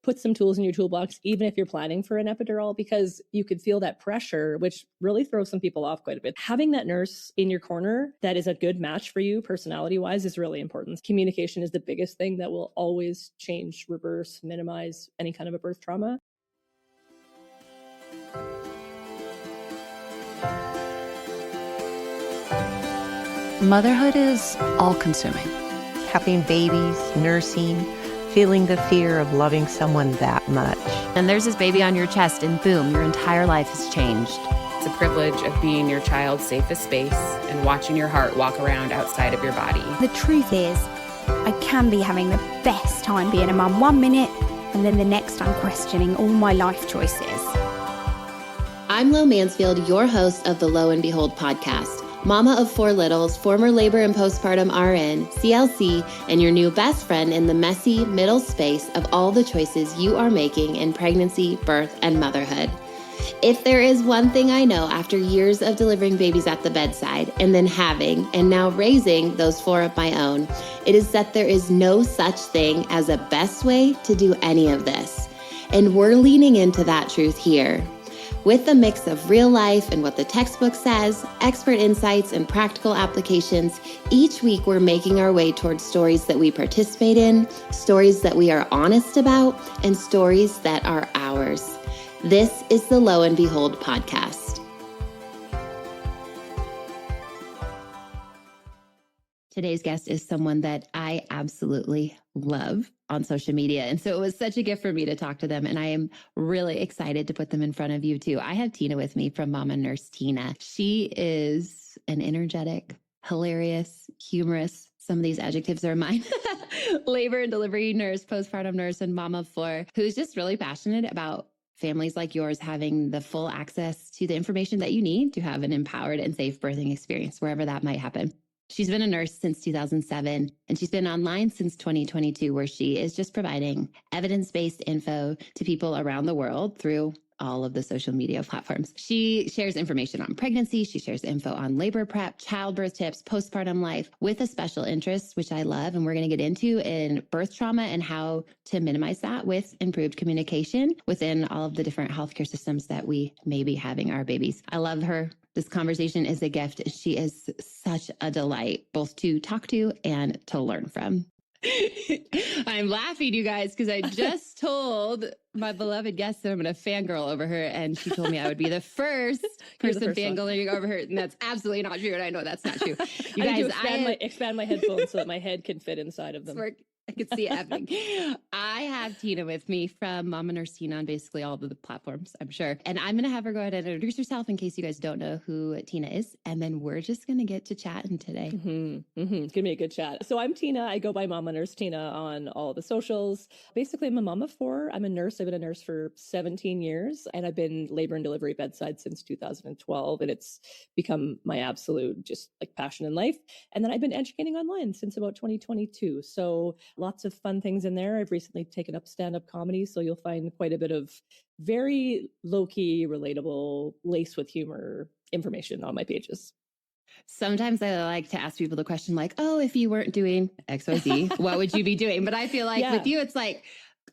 put some tools in your toolbox, even if you're planning for an epidural, because you could feel that pressure, which really throws some people off quite a bit. Having that nurse in your corner that is a good match for you personality wise is really important. Communication is the biggest thing that will always change, reverse, minimize any kind of a birth trauma. Motherhood is all-consuming. Having babies, nursing, feeling the fear of loving someone that much. And there's this baby on your chest, and boom, your entire life has changed. It's a privilege of being your child's safest space and watching your heart walk around outside of your body. The truth is, I can be having the best time being a mum 1 minute, and then the next I'm questioning all my life choices. I'm Lo Mansfield, your host of the Lo and Behold podcast. Mama of 4 littles, former labor and postpartum RN, CLC, and your new best friend in the messy middle space of all the choices you are making in pregnancy, birth, and motherhood. If there is one thing I know after years of delivering babies at the bedside and then having and now raising those 4 of my own, it is that there is no such thing as a best way to do any of this. And we're leaning into that truth here. With a mix of real life and what the textbook says, expert insights, and practical applications, each week we're making our way towards stories that we participate in, stories that we are honest about, and stories that are ours. This is the Lo and Behold podcast. Today's guest is someone that I absolutely love on social media. And so it was such a gift for me to talk to them. And I am really excited to put them in front of you too. I have Tina with me from Mama Nurse Tina. She is an energetic, hilarious, humorous, some of these adjectives are mine, labor and delivery nurse, postpartum nurse, and mama of 4, who's just really passionate about families like yours having the full access to the information that you need to have an empowered and safe birthing experience, wherever that might happen. She's been a nurse since 2007, and she's been online since 2022, where she is just providing evidence-based info to people around the world through all of the social media platforms. She shares information on pregnancy. She shares info on labor prep, childbirth tips, postpartum life, with a special interest, which I love. And we're going to get into in birth trauma and how to minimize that with improved communication within all of the different healthcare systems that we may be having our babies. I love her. This conversation is a gift. She is such a delight, both to talk to and to learn from. I'm laughing, you guys, because I just told my beloved guest that I'm going to fangirl over her, and she told me I would be the first person fangirling over her, and that's absolutely not true, and I know that's not true. You guys, expand my headphones so that my head can fit inside of them. I could see it happening. I have Tina with me from Mama Nurse Tina on basically all of the platforms, I'm sure. And I'm going to have her go ahead and introduce herself in case you guys don't know who Tina is. And then we're just going to get to chatting today. It's going to be a good chat. So I'm Tina. I go by Mama Nurse Tina on all the socials. Basically, I'm a mom of 4. I'm a nurse. I've been a nurse for 17 years. And I've been labor and delivery bedside since 2012. And it's become my absolute just like passion in life. And then I've been educating online since about 2022. So lots of fun things in there. I've recently taken up stand-up comedy, so you'll find quite a bit of very low-key, relatable, laced with humor information on my pages. Sometimes I like to ask people the question like, oh, if you weren't doing XYZ, what would you be doing? But I feel like with you, it's like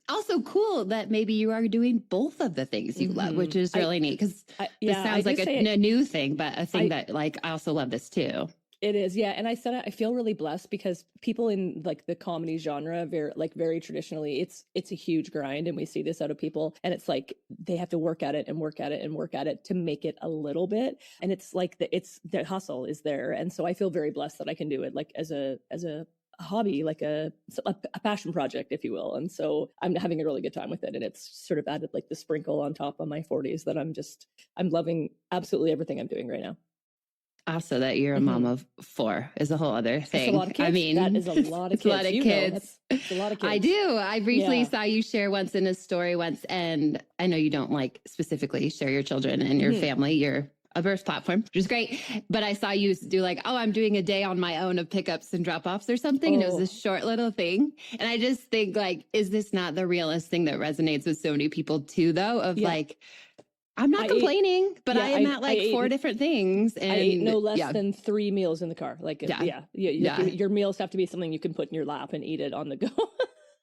also cool that maybe you are doing both of the things you love, which is really neat because this sounds like a new thing, but a thing that like I also love this too. It is, yeah. And I said I feel really blessed because people in like the comedy genre, very traditionally, it's a huge grind, and we see this out of people. And it's like they have to work at it and work at it and work at it to make it a little bit. And it's like the hustle is there, and so I feel very blessed that I can do it like as a hobby, like a passion project, if you will. And so I'm having a really good time with it, and it's sort of added like the sprinkle on top of my 40s that I'm loving absolutely everything I'm doing right now. Also, that you're a mom of 4 is a whole other thing. That's a lot of kids. I mean, that is a lot of kids. A lot of kids. It's a lot of kids. I do. I briefly saw you share once in a story once, and I know you don't like specifically share your children and your family. You're a birth platform, which is great. But I saw you do like, oh, I'm doing a day on my own of pickups and drop-offs or something. And it was this short little thing. And I just think like, is this not the realest thing that resonates with so many people too, though, of like, I'm not complaining, but I am at like 4 different things. And I ate no less than 3 meals in the car. Like, your meals have to be something you can put in your lap and eat it on the go.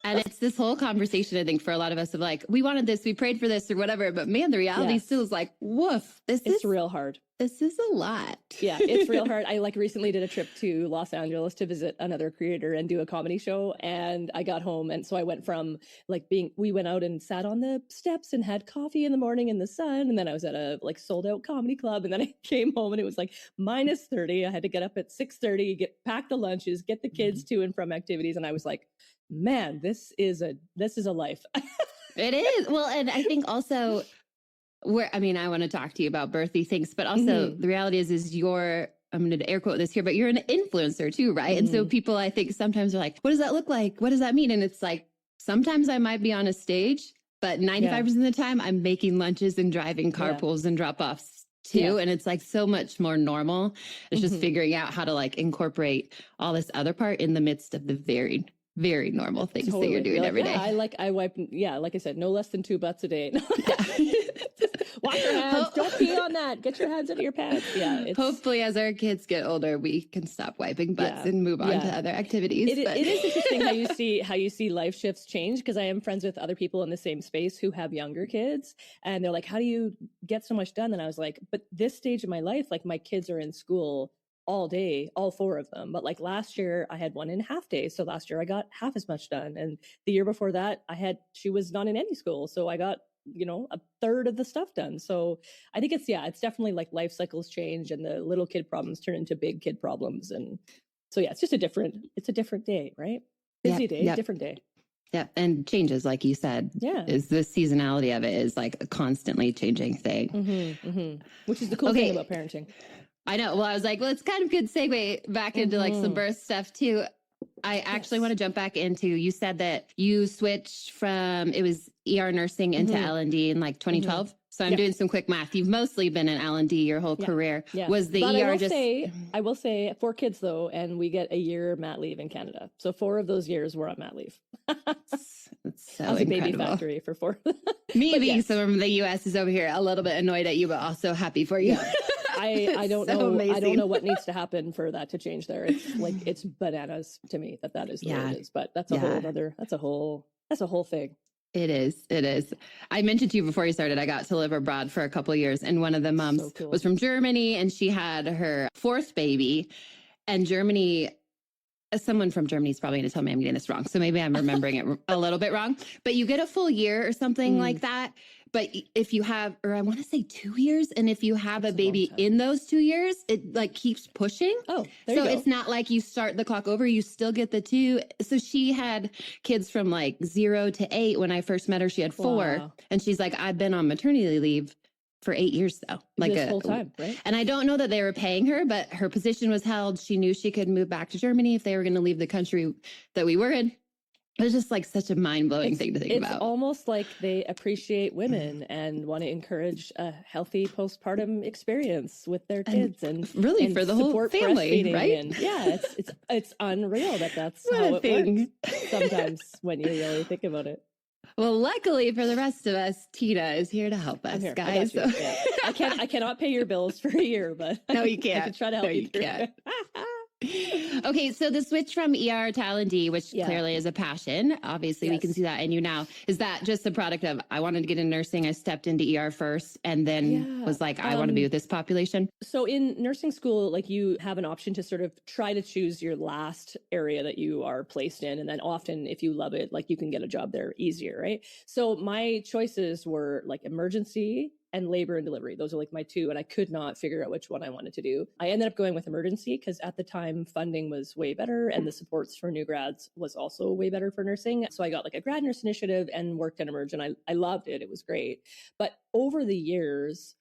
And it's this whole conversation, I think, for a lot of us of like, we wanted this, we prayed for this or whatever. But man, the reality still is like, woof, it's real hard. This is a lot. Yeah, it's real hard. I like recently did a trip to Los Angeles to visit another creator and do a comedy show. And I got home. And so I went from like we went out and sat on the steps and had coffee in the morning in the sun. And then I was at a like sold out comedy club. And then I came home and it was like minus 30. I had to get up at 6:30, pack the lunches, get the kids to and from activities. And I was like, man, this is a life. It is. Well, and I think also I want to talk to you about birthy things, but also the reality is I'm going to air quote this here, but you're an influencer too, right? And so people, I think sometimes are like, what does that look like? What does that mean? And it's like, sometimes I might be on a stage, but 95% of the time I'm making lunches and driving carpools and drop offs too. Yeah. And it's like so much more normal. It's just figuring out how to like incorporate all this other part in the midst of the very, very normal things that you're doing every day. I wipe, like I said, no less than 2 butts a day. Wash your hands. Don't pee on that. Get your hands out of your pants. Yeah. Hopefully, as our kids get older, we can stop wiping butts and move on to other activities. It is interesting how you see life shifts change, because I am friends with other people in the same space who have younger kids, and they're like, "How do you get so much done?" And I was like, "But this stage of my life, like my kids are in school all day, all 4 of them. But like last year I had 1.5 days. So last year I got half as much done. And the year before that she was not in any school. So I got, a third of the stuff done. So I think it's definitely like life cycles change and the little kid problems turn into big kid problems. And so, it's just a different day, right? Busy day, different day. Yeah. And changes, like you said, is the seasonality of it is like a constantly changing thing. Which is the cool thing about parenting. I know. Well, I was like, well, it's kind of good segue back into like some birth stuff too. I actually want to jump back into, you said that you switched from, it was ER nursing into L&D in like 2012. So I'm doing some quick math. You've mostly been in L&D your whole career. Yeah. Was the ER I will say 4 kids though, and we get a year mat leave in Canada. So 4 of those years were on mat leave. That's so I was a baby factory for 4. Me being someone from the US is over here a little bit annoyed at you, but also happy for you. Yeah. I don't know. Amazing. I don't know what needs to happen for that to change there. It's like, it's bananas to me that is the way it is, but that's a whole thing. It is. I mentioned to you before you started, I got to live abroad for a couple of years, and one of the moms was from Germany, and she had her 4th baby, and Germany, someone from Germany is probably going to tell me I'm getting this wrong. So maybe I'm remembering it a little bit wrong, but you get a full year or something like that. But if you have, or I want to say 2 years, and if you have a baby in those 2 years, it like keeps pushing. Oh, so it's not like you start the clock over, you still get the 2. So she had kids from like 0 to 8. When I first met her, she had 4. And she's like, I've been on maternity leave for 8 years though. Like this whole time, right? And I don't know that they were paying her, but her position was held. She knew she could move back to Germany if they were going to leave the country that we were in. It was just like such a mind-blowing thing to think about. It's almost like they appreciate women and want to encourage a healthy postpartum experience with their kids and really for the whole family, right? And it's unreal that's how it works sometimes when you really think about it. Well, luckily for the rest of us, Tina is here to help us, guys. So. Yeah. I cannot pay your bills for a year, but no, you can't. I can try to help you through it. Okay, so the switch from ER to L&D, which clearly is a passion, obviously we can see that in you now. Is that just the product of, I wanted to get in nursing, I stepped into ER first, and then was like, I want to be with this population? So in nursing school, like you have an option to sort of try to choose your last area that you are placed in. And then often if you love it, like you can get a job there easier, right? So my choices were like emergency and labor and delivery. Those are like my 2, and I could not figure out which one I wanted to do. I ended up going with emergency because at the time funding was way better and the supports for new grads was also way better for nursing. So I got like a grad nurse initiative and worked in emergent. I loved it. It was great. But over the years,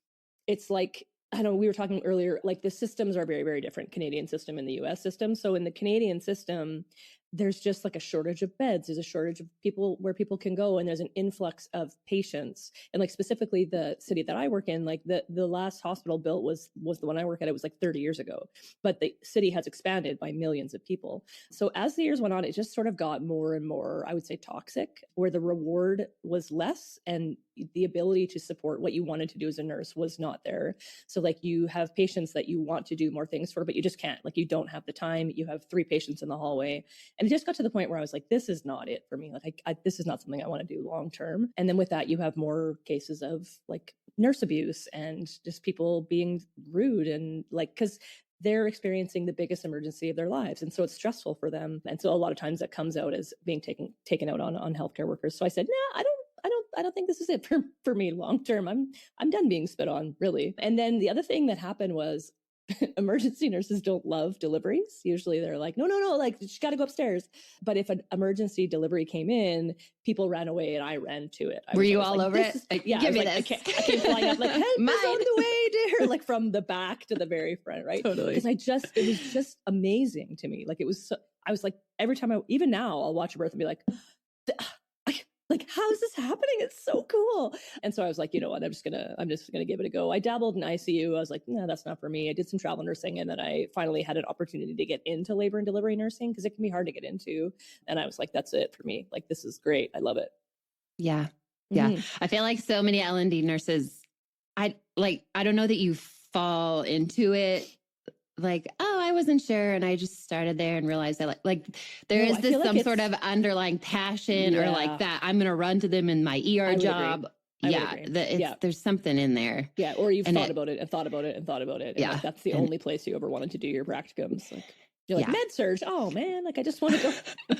it's like, I know we were talking earlier, like the systems are very, very different, Canadian system and the US system. So in the Canadian system, there's just like a shortage of beds. There's a shortage of people where people can go, and there's an influx of patients. And like specifically the city that I work in, like the last hospital built was the one I work at. It was like 30 years ago, but the city has expanded by millions of people. So as the years went on, it just sort of got more and more, I would say, toxic, where the reward was less and the ability to support what you wanted to do as a nurse was not there. So like you have patients that you want to do more things for, but you just can't. Like you don't have the time. You have 3 patients in the hallway And it just got to the point where I was like, this is not it for me. Like, this is not something I want to do long term. And then with that, you have more cases of like nurse abuse and just people being rude and like, because they're experiencing the biggest emergency of their lives. And so it's stressful for them. And so a lot of times that comes out as being taken out on healthcare workers. So I said, nah, I don't think this is it for me long term. I'm done being spit on, really. And then the other thing that happened was emergency nurses don't love deliveries. Usually they're like, no, like she got to go upstairs. But if an emergency delivery came in, people ran away and I ran to it. Were you all over it? Yeah. Give me like, this. I came flying up like, help is on the way, dear. Like from the back to the very front, right? Totally. Because it was just amazing to me. Like it was, I was like, every time even now I'll watch a birth and be like, like, how is this happening? It's so cool. And so I was like, you know what? I'm just gonna give it a go. I dabbled in ICU. I was like, no, that's not for me. I did some travel nursing, and then I finally had an opportunity to get into labor and delivery nursing because it can be hard to get into. And I was like, that's it for me. Like, this is great. I love it. Yeah. Yeah. I feel like so many L&D nurses, I don't know that you fall into it. Like, oh, I wasn't sure. And I just started there and realized that like there is this some sort of underlying passion or like that. I'm going to run to them in my ER job. There's something in there. Yeah. Or you've thought about it and thought about it and thought about it. And yeah. Like, that's the only place you ever wanted to do your practicums. Like, you're like, med surge. Oh man. Like, I just want to go.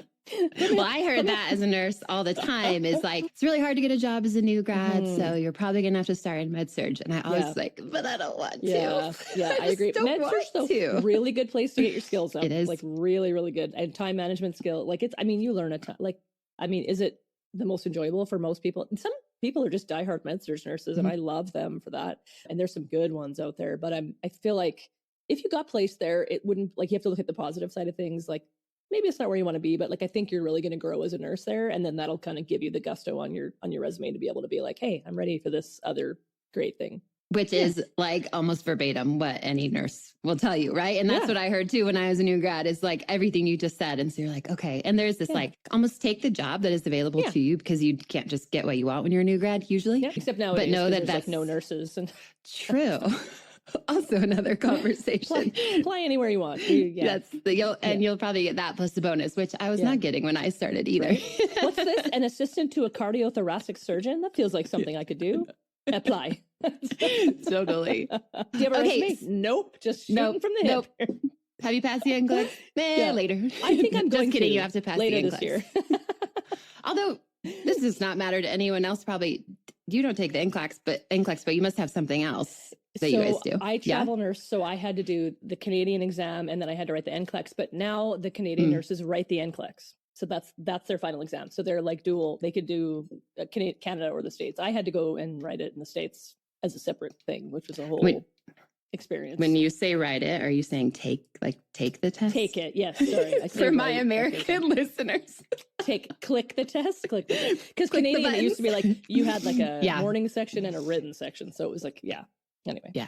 Well, I heard that as a nurse all the time is like, it's really hard to get a job as a new grad. So you're probably going to have to start in med surge. And I always like, but I don't want to. Yeah, I agree. Med surge though, really good place to get your skills up. It is. Like really, really good. And time management skill. Like you learn a ton. Like, is it the most enjoyable for most people? Some people are just diehard med surge nurses and I love them for that. And there's some good ones out there. But I feel like if you got placed there, it wouldn't, like, you have to look at the positive side of things. Like, maybe it's not where you want to be, but like, I think you're really going to grow as a nurse there. And then that'll kind of give you the gusto on your resume to be able to be like, hey, I'm ready for this other great thing. Which is like almost verbatim what any nurse will tell you, right? And that's what I heard too when I was a new grad is like everything you just said. And so you're like, okay. And there's this like almost take the job that is available to you because you can't just get what you want when you're a new grad usually. Yeah. Except nowadays, but know that that's like no nurses. And true. Also another conversation. Apply anywhere you want. You'll probably get that plus the bonus, which I was not getting when I started either. Right. What's this? An assistant to a cardiothoracic surgeon? That feels like something I could do. Apply. Totally. Do you have a resume? Nope. Just shooting from the hip. Have you passed the NCLEX? Later. I think I'm going just kidding. You have to pass later the this year. Although this does not matter to anyone else. Probably you don't take the NCLEX, but you must have something else that you guys do. I travel nurse, so I had to do the Canadian exam and then I had to write the NCLEX. But now the Canadian nurses write the NCLEX. So that's their final exam. So they're like dual. They could do Canada or the States. I had to go and write it in the States as a separate thing, which was a whole experience. When you say write it, are you saying take the test? Take it. Yes. Sorry. For my American listeners. Click the test. Because Canadian, it used to be like you had like a morning section and a written section. So it was like, anyway. Yeah.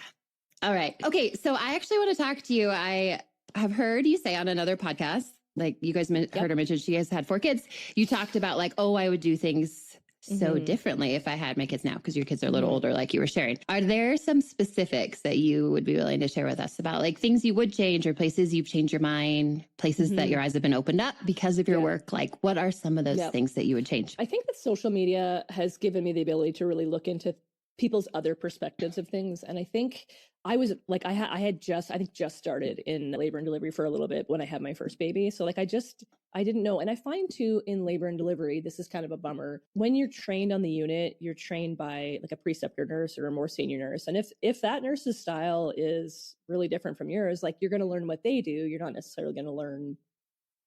All right. Okay. So I actually want to talk to you. I have heard you say on another podcast, like you guys heard her mention she has had 4 kids. You talked about like, oh, I would do things so differently if I had my kids now, because your kids are a little older, like you were sharing. Are there some specifics that you would be willing to share with us about like things you would change or places you've changed your mind, places that your eyes have been opened up because of your work? Like what are some of those things that you would change? I think that social media has given me the ability to really look into people's other perspectives of things. And I think I was like, I had just started in labor and delivery for a little bit when I had my first baby. So like, I didn't know. And I find too, in labor and delivery, this is kind of a bummer. When you're trained on the unit, you're trained by like a preceptor nurse or a more senior nurse. And if that nurse's style is really different from yours, like you're going to learn what they do. You're not necessarily going to learn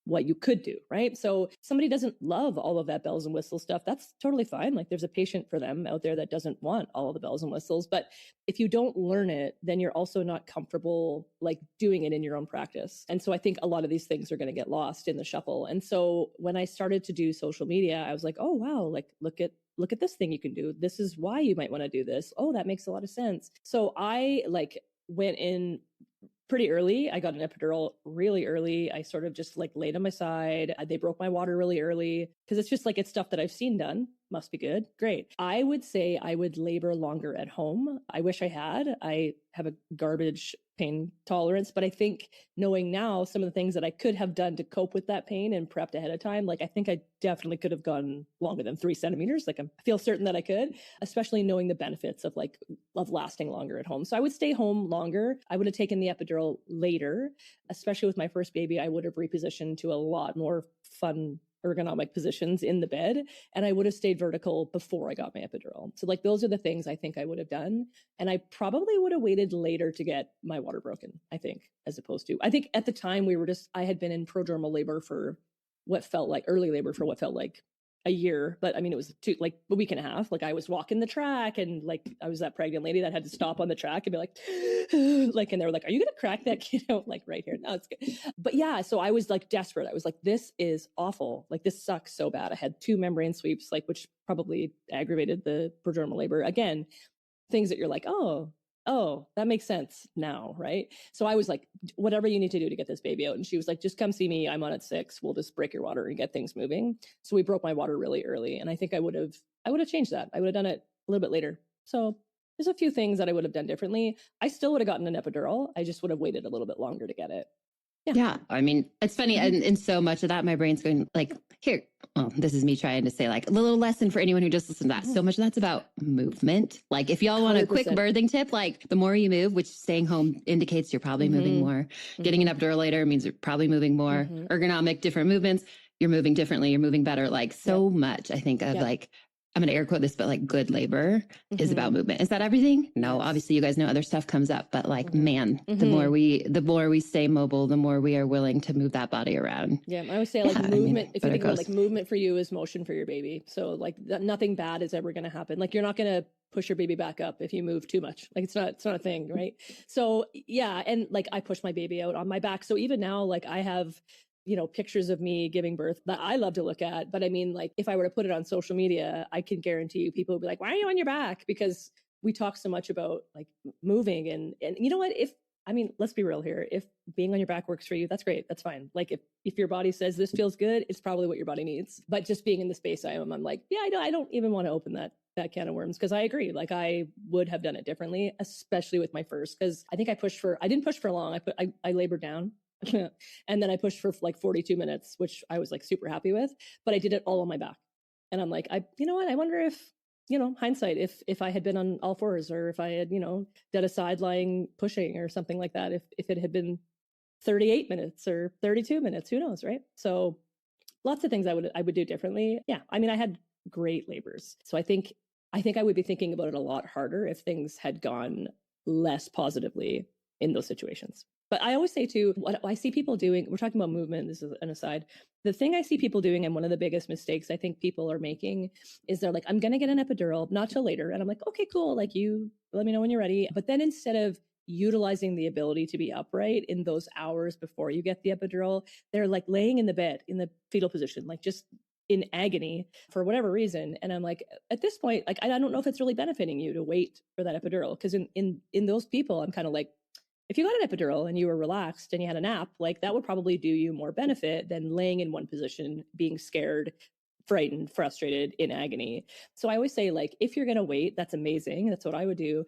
what you could do, right? So somebody doesn't love all of that bells and whistles stuff. That's totally fine. Like there's a patient for them out there that doesn't want all of the bells and whistles. But if you don't learn it, then you're also not comfortable like doing it in your own practice. And so I think a lot of these things are going to get lost in the shuffle. And so when I started to do social media, I was like, oh, wow, like look at this thing you can do. This is why you might want to do this. Oh, that makes a lot of sense. So I like went in pretty early. I got an epidural really early. I sort of just like laid on my side. They broke my water really early because it's just like, it's stuff that I've seen done. Must be good. Great. I would say I would labor longer at home. I wish I had. I have a garbage pain tolerance. But I think knowing now some of the things that I could have done to cope with that pain and prepped ahead of time, like I think I definitely could have gone longer than 3 centimeters. Like I feel certain that I could, especially knowing the benefits of lasting longer at home. So I would stay home longer. I would have taken the epidural later, especially with my first baby. I would have repositioned to a lot more fun ergonomic positions in the bed, and I would have stayed vertical before I got my epidural. So like those are the things I think I would have done. And I probably would have waited later to get my water broken, I think, as opposed to, I think at the time I had been in prodromal labor for what felt like early labor for what felt like a year, but I mean, it was like a week and a half. Like I was walking the track and like I was that pregnant lady that had to stop on the track and be like, and they were like, are you going to crack that kid out like right here? No, it's good. But yeah, so I was like desperate. I was like, this is awful. Like this sucks so bad. I had 2 membrane sweeps, like, which probably aggravated the prodromal labor. Again, things that you're like, oh, that makes sense now, right? So I was like, whatever you need to do to get this baby out. And she was like, just come see me. I'm on at 6. We'll just break your water and get things moving. So we broke my water really early. And I think I would have changed that. I would have done it a little bit later. So there's a few things that I would have done differently. I still would have gotten an epidural. I just would have waited a little bit longer to get it. Yeah. I mean, it's funny. And so much of that, my brain's going like, here, oh, this is me trying to say like a little lesson for anyone who just listened to that. So much of that's about movement. Like if y'all want a quick birthing tip, like the more you move, which staying home indicates you're probably moving more. Getting an epidural later means you're probably moving more. Ergonomic, different movements. You're moving differently. You're moving better. Like so much, I think of like, I'm going to air quote this, but like good labor is about movement. Is that everything? No, obviously you guys know other stuff comes up, but like, man, the more we stay mobile, the more we are willing to move that body around. Yeah. I would say like movement, if you think about like movement for you is motion for your baby. So like nothing bad is ever going to happen. Like you're not going to push your baby back up if you move too much. Like it's not a thing. Right. So yeah. And like I push my baby out on my back. So even now, like I have, pictures of me giving birth that I love to look at. But I mean, like if I were to put it on social media, I can guarantee you people would be like, why are you on your back? Because we talk so much about like moving and you know what, let's be real here. If being on your back works for you, that's great. That's fine. Like if your body says this feels good, it's probably what your body needs. But just being in the space I'm like, yeah, I don't even want to open that can of worms. Cause I agree. Like I would have done it differently, especially with my first, cause I think I didn't push for long. I labored down. And then I pushed for like 42 minutes, which I was like super happy with, but I did it all on my back. And I'm like, you know what? I wonder if, hindsight, if I had been on all fours or if I had, done a side lying pushing or something like that, if it had been 38 minutes or 32 minutes, who knows, right? So lots of things I would do differently. Yeah. I mean, I had great labors. So I think I would be thinking about it a lot harder if things had gone less positively in those situations. But I always say too, what I see people doing, we're talking about movement, this is an aside. The thing I see people doing, and one of the biggest mistakes I think people are making is they're like, I'm going to get an epidural, not till later. And I'm like, okay, cool. Like you let me know when you're ready. But then instead of utilizing the ability to be upright in those hours before you get the epidural, they're like laying in the bed in the fetal position, like just in agony for whatever reason. And I'm like, at this point, like, I don't know if it's really benefiting you to wait for that epidural. Because in those people, I'm kind of like, if you got an epidural and you were relaxed and you had a nap, like that would probably do you more benefit than laying in one position, being scared, frightened, frustrated, in agony. So I always say, like, if you're going to wait, that's amazing. That's what I would do.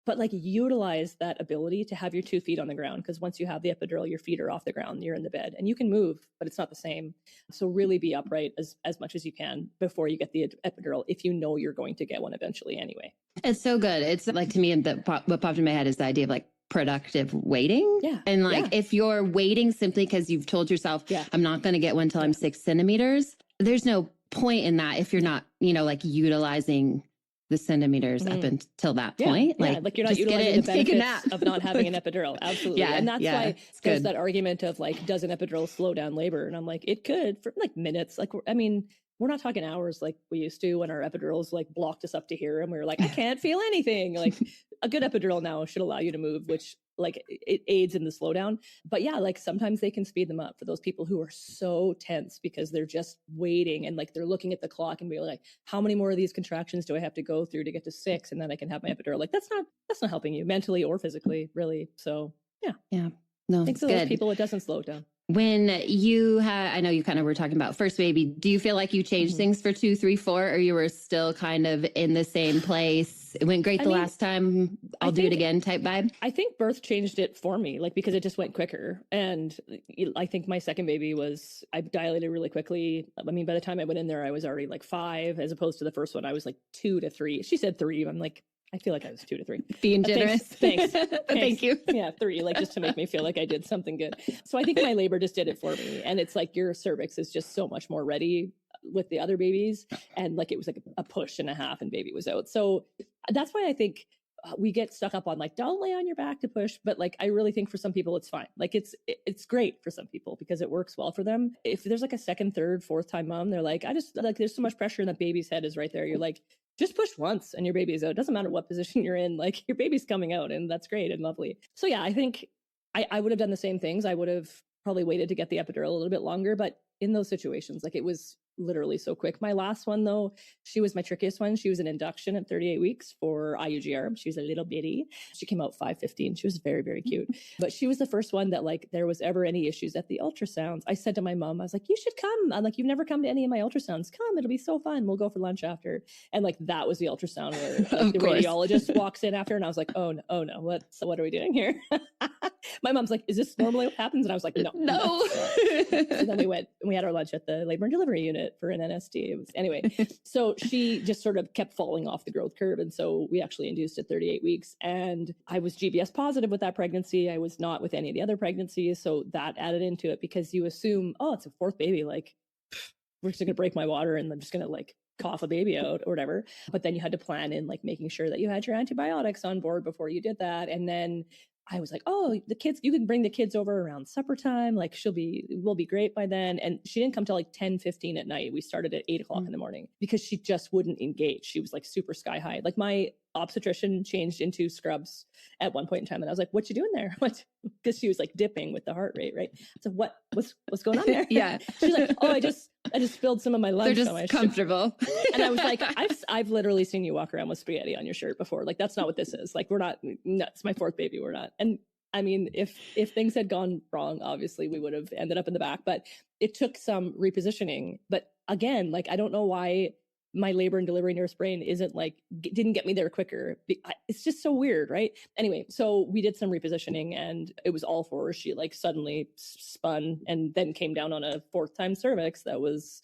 But like utilize that ability to have your 2 feet on the ground. Because once you have the epidural, your feet are off the ground, you're in the bed and you can move, but it's not the same. So really be upright as much as you can before you get the epidural, if you know you're going to get one eventually anyway. It's so good. It's like, to me, what popped in my head is the idea of like productive waiting. Yeah. And like, if you're waiting simply because you've told yourself, I'm not going to get one till I'm 6 centimeters, there's no point in that if you're not, like utilizing the centimeters up until that point. Like you're not utilizing the benefits of not having an epidural. Absolutely. And that's why there's that argument of like, does an epidural slow down labor? And I'm like, it could for like minutes. Like, we're not talking hours like we used to when our epidurals like blocked us up to here and we were like, I can't feel anything. Like a good epidural now should allow you to move, which like it aids in the slowdown. But yeah, like sometimes they can speed them up for those people who are so tense because they're just waiting and like they're looking at the clock and be like, how many more of these contractions do I have to go through to get to 6 and then I can have my epidural? Like that's not helping you mentally or physically, really. So yeah. No, thanks to those people, it doesn't slow it down. When you had, I know you kind of were talking about first baby, do you feel like you changed things for 2, 3, 4, or you were still kind of in the same place? It went great the last time, I'll do it again type vibe? I think birth changed it for me, like, because it just went quicker. And I think my second baby I dilated really quickly. I mean, by the time I went in there, I was already like 5, as opposed to the first one, I was like 2 to 3. She said 3. I'm like, I feel like I was 2 to 3. Being generous. Thanks. Thank you. Yeah, 3, like, just to make me feel like I did something good. So I think my labor just did it for me. And it's like your cervix is just so much more ready with the other babies. And like, it was like a push and a half and baby was out. So that's why I think we get stuck up on like, don't lay on your back to push. But like, I really think for some people, it's fine. Like it's great for some people because it works well for them. If there's like a second, third, fourth time mom, they're like, there's so much pressure and the baby's head is right there. You're like, just push once and your baby is out. It doesn't matter what position you're in. Like, your baby's coming out and that's great and lovely. So yeah, I think I would have done the same things. I would have probably waited to get the epidural a little bit longer, but in those situations, like, it was literally so quick. My last one, though, she was my trickiest one. She was an induction at 38 weeks for IUGR. She was a little bitty. She came out 5'15". She was very, very cute. But she was the first one that, like, there was ever any issues at the ultrasounds. I said to my mom, I was like, you should come. I'm like, you've never come to any of my ultrasounds. Come, it'll be so fun. We'll go for lunch after. And like, that was the ultrasound where like, the radiologist walks in after, and I was like, oh no, what are we doing here? My mom's like, is this normally what happens? And I was like, no. So then we went and we had our lunch at the labor and delivery unit for an NSD. Anyway, so she just sort of kept falling off the growth curve. And so we actually induced at 38 weeks. And I was GBS positive with that pregnancy. I was not with any of the other pregnancies. So that added into it, because you assume, oh, it's a fourth baby. Like, we're just going to break my water and I'm just going to like cough a baby out or whatever. But then you had to plan in like making sure that you had your antibiotics on board before you did that. And then I was like, oh, the kids, you can bring the kids over around supper time. Like, we'll be great by then. And she didn't come till like 10:15 at night. We started at 8 o'clock in the morning because she just wouldn't engage. She was like super sky high. Like, my obstetrician changed into scrubs at one point in time. And I was like, what you doing there? What? Because she was like dipping with the heart rate, right? So what's going on there? Yeah. She's like, oh, I just spilled some of my lunch. They're just comfortable. And I was like, I've literally seen you walk around with spaghetti on your shirt before. Like, that's not what this is. Like, we're not, it's my fourth baby. We're not. And I mean, if things had gone wrong, obviously we would have ended up in the back, but it took some repositioning. But again, like, I don't know why my labor and delivery nurse brain isn't like, didn't get me there quicker. It's just so weird, right? Anyway, so we did some repositioning and it was all for her. She like suddenly spun and then came down on a fourth time cervix that was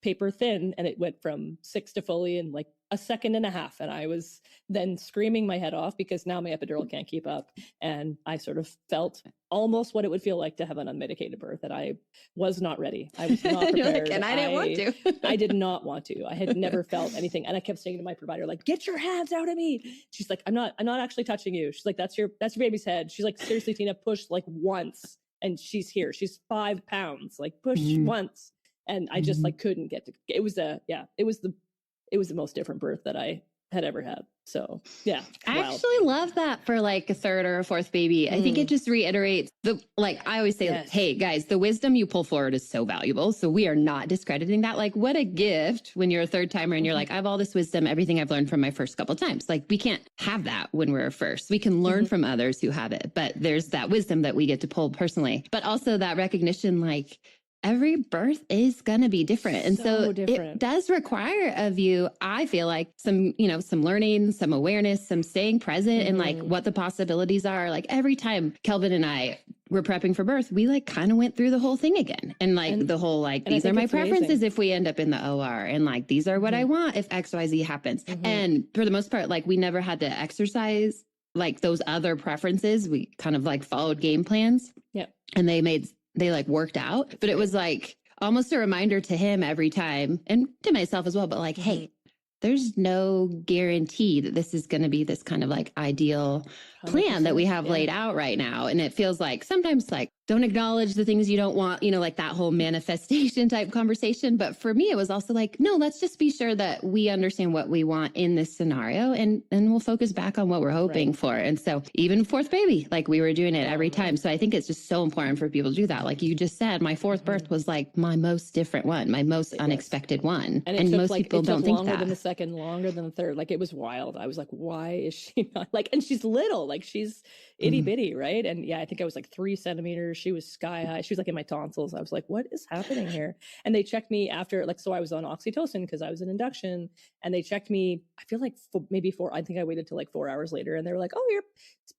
paper thin, and it went from 6 to fully in like a second and a half. And I was then screaming my head off because now my epidural can't keep up. And I sort of felt almost what it would feel like to have an unmedicated birth, that I was not ready. I was not prepared. And I didn't want to. I did not want to. I had never felt anything. And I kept saying to my provider, like, get your hands out of me. She's like, I'm not actually touching you. She's like, that's your baby's head. She's like, seriously, Tina, push like once. And she's here. She's 5 pounds. Like, push once. And I just like couldn't get to, it was the most different birth that I had ever had. So yeah. I actually love that for like a third or a fourth baby. I think it just reiterates I always say, yes. Hey guys, the wisdom you pull forward is so valuable. So we are not discrediting that. Like, what a gift when you're a third timer and you're like, I have all this wisdom, everything I've learned from my first couple of times. Like, we can't have that when we're first. We can learn from others who have it, but there's that wisdom that we get to pull personally, but also that recognition, like, every birth is going to be different. And so it does require of you, I feel like, some learning, some awareness, some staying present and like what the possibilities are. Like, every time Kelvin and I were prepping for birth, we like kind of went through the whole thing again. And like the whole, like, these are my preferences if we end up in the OR, and like, these are what I want if XYZ happens. And for the most part, like, we never had to exercise like those other preferences. We kind of like followed game plans. Yeah. And they like worked out, but it was like almost a reminder to him every time, and to myself as well, but like, hey, there's no guarantee that this is going to be this kind of like ideal plan that we have laid out right now. And it feels like sometimes like, don't acknowledge the things you don't want, like that whole manifestation type conversation. But for me, it was also like, no, let's just be sure that we understand what we want in this scenario, and we'll focus back on what we're hoping for. And so even fourth baby, like, we were doing it every time. So I think it's just so important for people to do that. Like you just said, my fourth birth was like my most different one, my most unexpected one. And most people don't think that. Longer than the second, longer than the third. Like, it was wild. I was like, why is she not like, and she's little, like, Like she's itty bitty, right? And yeah, I think I was like 3 centimeters. She was sky high. She was like in my tonsils. I was like, what is happening here? And they checked me after, like, so I was on oxytocin because I was in induction, and they checked me, I feel like maybe 4, I think I waited till like 4 hours later, and they were like, oh, you're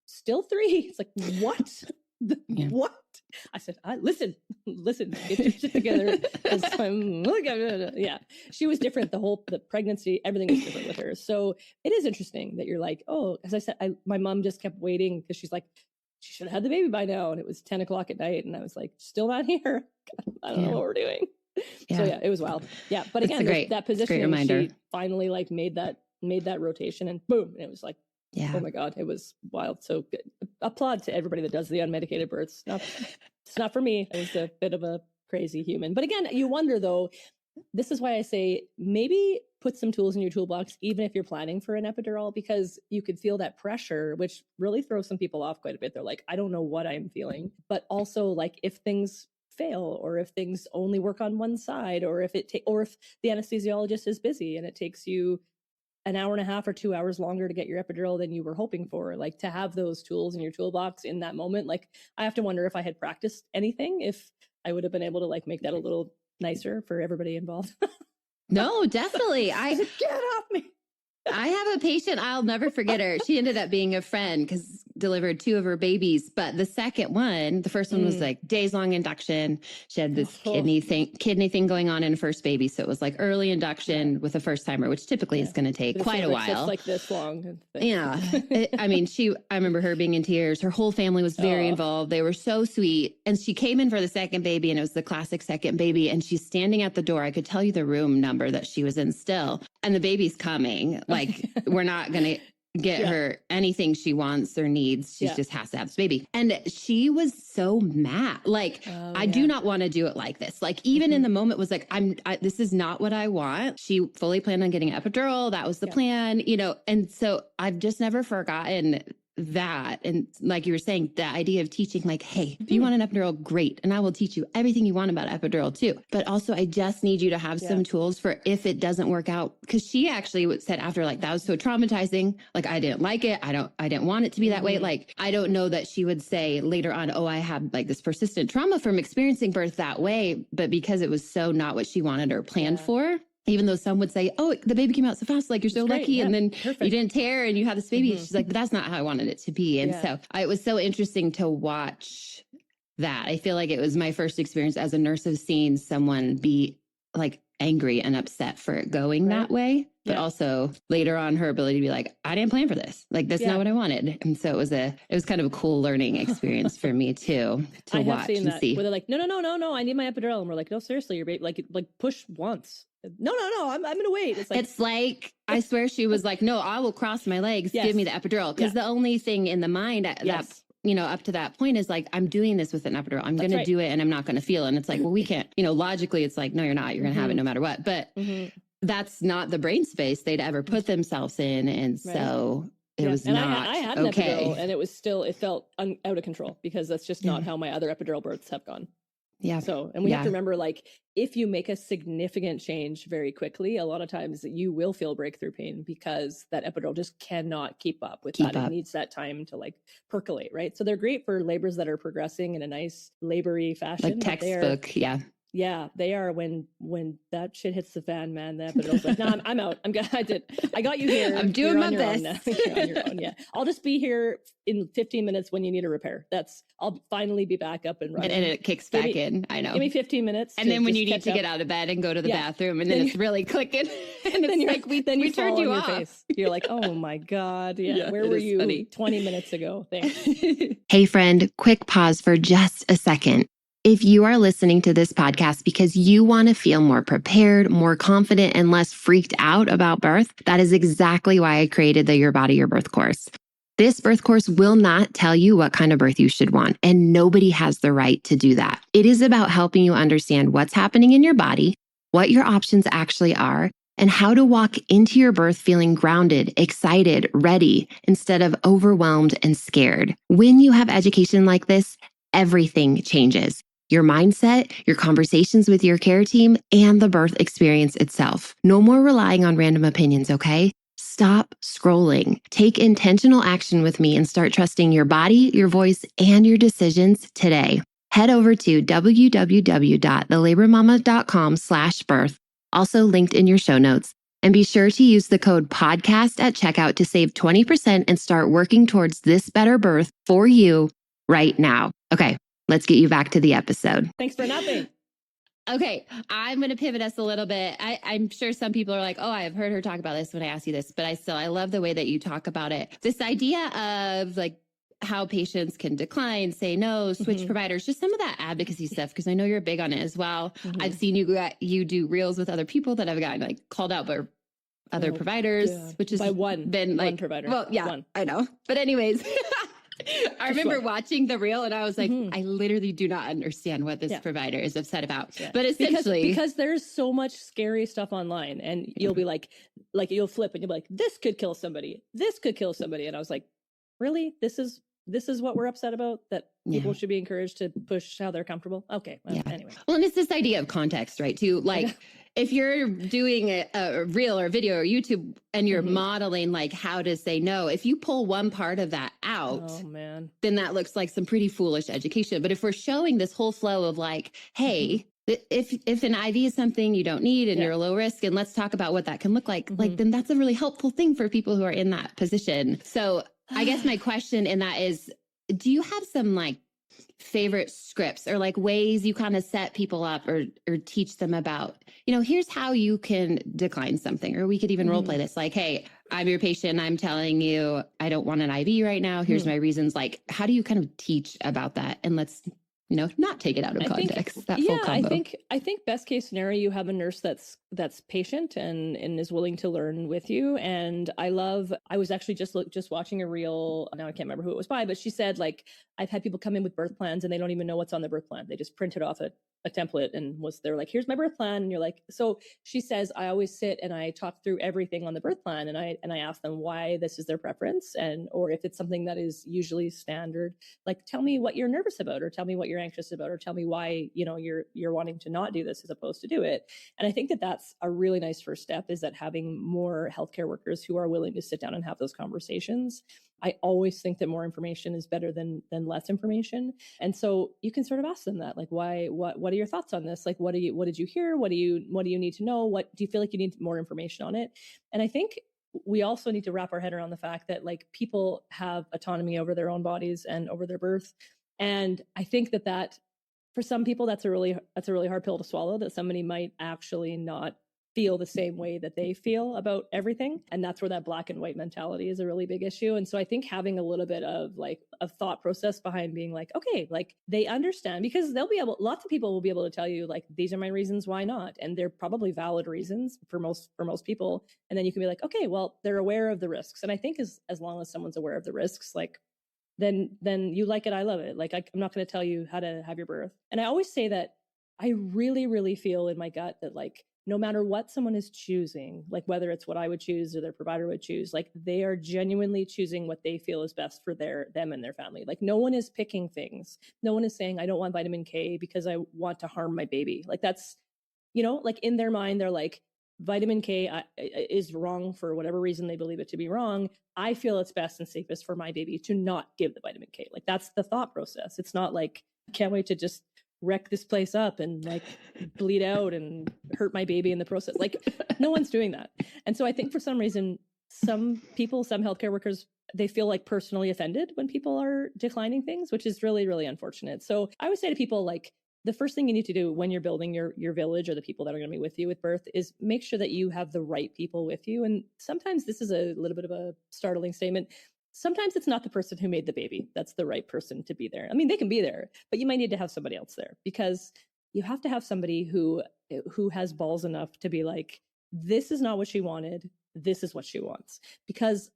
still 3. It's like, what? What? I said, listen, get your shit together. Yeah, she was different. The pregnancy, everything was different with her. So it is interesting that you're like, oh, as I said, my mom just kept waiting because she's like, she should have had the baby by now. And it was 10 o'clock at night. And I was like, still not here. I don't know what we're doing. So yeah, it was wild. Yeah. But again, that position, she finally like made that rotation, and boom. And it was like, oh my God, it was wild. So good. Applaud to everybody that does the unmedicated births. It's not for me. I was a bit of a crazy human. But again, you wonder though, this is why I say maybe put some tools in your toolbox, even if you're planning for an epidural, because you could feel that pressure, which really throws some people off quite a bit. They're like, I don't know what I'm feeling. But also like if things fail, or if things only work on one side, or if the anesthesiologist is busy and it takes you an hour and a half or 2 hours longer to get your epidural than you were hoping for, like to have those tools in your toolbox in that moment. Like I have to wonder if I had practiced anything, if I would have been able to like make that a little nicer for everybody involved. No, definitely. Get off me. I have a patient, I'll never forget her. She ended up being a friend because delivered 2 of her babies. But the second one, the first one was like days long induction. She had this kidney thing going on in her first baby. So it was like early induction with a first timer, which typically is going to take quite a while. It's like this long. Yeah. I mean, I remember her being in tears. Her whole family was very involved. They were so sweet. And she came in for the second baby, and it was the classic second baby. And she's standing at the door. I could tell you the room number that she was in still. And the baby's coming. Like, we're not going to get her anything she wants or needs. She just has to have this baby. And she was so mad. Like, I do not want to do it like this. Like, even in the moment was like, this is not what I want. She fully planned on getting an epidural. That was the plan, you know? And so I've just never forgotten that. And like you were saying, the idea of teaching, like, hey, if you want an epidural, great. And I will teach you everything you want about epidural too. But also I just need you to have some tools for if it doesn't work out. Cause she actually said after, like, that was so traumatizing. Like, I didn't like it. I didn't want it to be that way. Like, I don't know that she would say later on, oh, I have like this persistent trauma from experiencing birth that way. But because it was so not what she wanted or planned for, even though some would say, oh, the baby came out so fast, like, you're so lucky. And then you didn't tear and you had this baby. She's like, but that's not how I wanted it to be. And so it was so interesting to watch that. I feel like it was my first experience as a nurse of seeing someone be like angry and upset for it going that way. But also later on, her ability to be like, I didn't plan for this. Like, that's not what I wanted. And so it was kind of a cool learning experience for me too, to watch and see. Where they're like, no, I need my epidural. And we're like, no, seriously, your baby, like push once. No, I'm going to wait. It's like, I swear she was like, no, I will cross my legs. Give me the epidural. Because the only thing in the mind that, you know, up to that point is like, I'm doing this with an epidural. I'm going to do it and I'm not going to feel it. And it's like, well, we can't, you know, logically it's like, no, you're not. You're going to have it no matter what. But that's not the brain space they'd ever put themselves in. And so it was not I had an epidural, and it felt out of control, because that's just not how my other epidural births have gone. Yeah. So, and we have to remember, like, if you make a significant change very quickly, a lot of times you will feel breakthrough pain, because that epidural just cannot keep up with that. It needs that time to like percolate, right? So they're great for labors that are progressing in a nice labory fashion. Like textbook, Yeah, they are when that shit hits the fan, man. The epidural's like, no, I'm out. I got you here. I'm doing my best. You're on your own. Yeah, I'll just be here in 15 minutes when you need a repair. I'll finally be back up and running. And it kicks back in. I know. Give me 15 minutes. And then when you need to get out of bed and go to the bathroom, and then it's really clicking. And then it's like, we turned you off. Face. You're like, oh my God. Yeah. Where were you 20 minutes ago? Thanks. Hey friend, quick pause for just a second. If you are listening to this podcast because you want to feel more prepared, more confident, and less freaked out about birth, that is exactly why I created the Your Body, Your Birth course. This birth course will not tell you what kind of birth you should want, and nobody has the right to do that. It is about helping you understand what's happening in your body, what your options actually are, and how to walk into your birth feeling grounded, excited, ready, instead of overwhelmed and scared. When you have education like this, everything changes. Your mindset, your conversations with your care team, and the birth experience itself. No more relying on random opinions, okay? Stop scrolling. Take intentional action with me and start trusting your body, your voice, and your decisions today. Head over to www.thelabormama.com/birth, also linked in your show notes. And be sure to use the code podcast at checkout to save 20% and start working towards this better birth for you right now. Okay, let's get you back to the episode. Thanks for nothing. Okay, I'm going to pivot us a little bit. I'm sure some people are like, oh, I've heard her talk about this when I ask you this, but I love the way that you talk about it. This idea of like how patients can decline, say no, switch providers, just some of that advocacy stuff, because I know you're big on it as well. I've seen you do reels with other people that have gotten like called out by other providers, which is by one provider. Well, yeah, I know. But anyways, I remember watching the reel and I was like, I literally do not understand what this provider is upset about. Yeah. But essentially, because there's so much scary stuff online, and you'll be like you'll flip and you'll be like, this could kill somebody. This could kill somebody. And I was like, really? This is what we're upset about, that people should be encouraged to push how they're comfortable. Okay. Well, anyway. Well, and it's this idea of context, right? Too, like if you're doing a reel or video or YouTube and you're modeling like how to say no, if you pull one part of that out, then that looks like some pretty foolish education. But if we're showing this whole flow of like, hey, if an IV is something you don't need and you're low risk, and let's talk about what that can look like, then that's a really helpful thing for people who are in that position. So I guess my question in that is, do you have some like favorite scripts or like ways you kind of set people up or teach them about, here's how you can decline something, or we could even role play this like, hey, I'm your patient. I'm telling you, I don't want an IV right now. Here's my reasons. Like, how do you kind of teach about that? And let's, not take it out of context. Full combo. I think best case scenario, you have a nurse that's patient and is willing to learn with you. And I was actually just watching a reel. Now I can't remember who it was by, but she said like, I've had people come in with birth plans and they don't even know what's on the birth plan. They just printed off a template and they're like, here's my birth plan. And you're like, so she says, I always sit and I talk through everything on the birth plan. And I ask them why this is their preference, or if it's something that is usually standard, like, tell me what you're nervous about, or tell me what you're anxious about, or tell me why, you're wanting to not do this as opposed to do it. And I think that that's a really nice first step, is that having more healthcare workers who are willing to sit down and have those conversations. I always think that more information is better than less information. And so you can sort of ask them that, like, why, what are your thoughts on this? Like, what did you hear? What do you need to know? What do you feel like you need more information on it? And I think we also need to wrap our head around the fact that like people have autonomy over their own bodies and over their birth. And I think that for some people, that's a really hard pill to swallow, that somebody might actually not feel the same way that they feel about everything. And that's where that black and white mentality is a really big issue. And so I think having a little bit of like a thought process behind being like, okay, like they understand, because lots of people will be able to tell you like, these are my reasons why not. And they're probably valid reasons for most people. And then you can be like, okay, well, they're aware of the risks. And I think as long as someone's aware of the risks, like, then you like it, I love it. Like, I'm not going to tell you how to have your birth. And I always say that I really, really feel in my gut that like, no matter what someone is choosing, like whether it's what I would choose or their provider would choose, like they are genuinely choosing what they feel is best for them and their family. Like no one is picking things. No one is saying, I don't want vitamin K because I want to harm my baby. Like that's, like in their mind, they're like, vitamin K is wrong for whatever reason they believe it to be wrong. I feel it's best and safest for my baby to not give the vitamin K. Like that's the thought process. It's not like, I can't wait to just wreck this place up and like bleed out and hurt my baby in the process. Like no one's doing that. And so I think for some reason, some healthcare workers, they feel like personally offended when people are declining things, which is really, really unfortunate. So I would say to people, like, the first thing you need to do when you're building your village or the people that are going to be with you with birth is make sure that you have the right people with you. And sometimes this is a little bit of a startling statement. Sometimes it's not the person who made the baby that's the right person to be there. I mean, they can be there, but you might need to have somebody else there, because you have to have somebody who has balls enough to be like, this is not what she wanted. This is what she wants. Because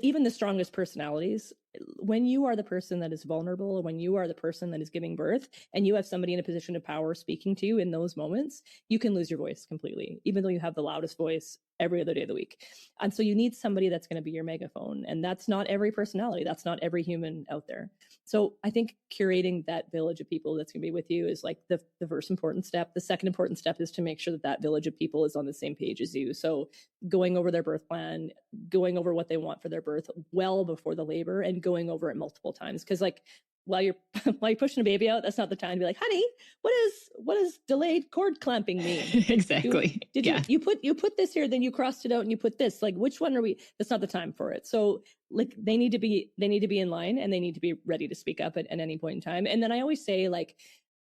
even the strongest personalities, when you are the person that is vulnerable, when you are the person that is giving birth, and you have somebody in a position of power speaking to you in those moments, you can lose your voice completely, even though you have the loudest voice every other day of the week. And so you need somebody that's going to be your megaphone. And that's not every personality. That's not every human out there. So I think curating that village of people that's going to be with you is like the first important step. The second important step is to make sure that that village of people is on the same page as you. So going over their birth plan, going over what they want for their birth well before the labor, and going over it multiple times. Because like while you're pushing a baby out, that's not the time to be like, honey, what does delayed cord clamping mean? Exactly. You put this here, then you crossed it out and you put this. Like, which one are we? That's not the time for it. So like they need to be in line, and they need to be ready to speak up at any point in time. And then I always say, like,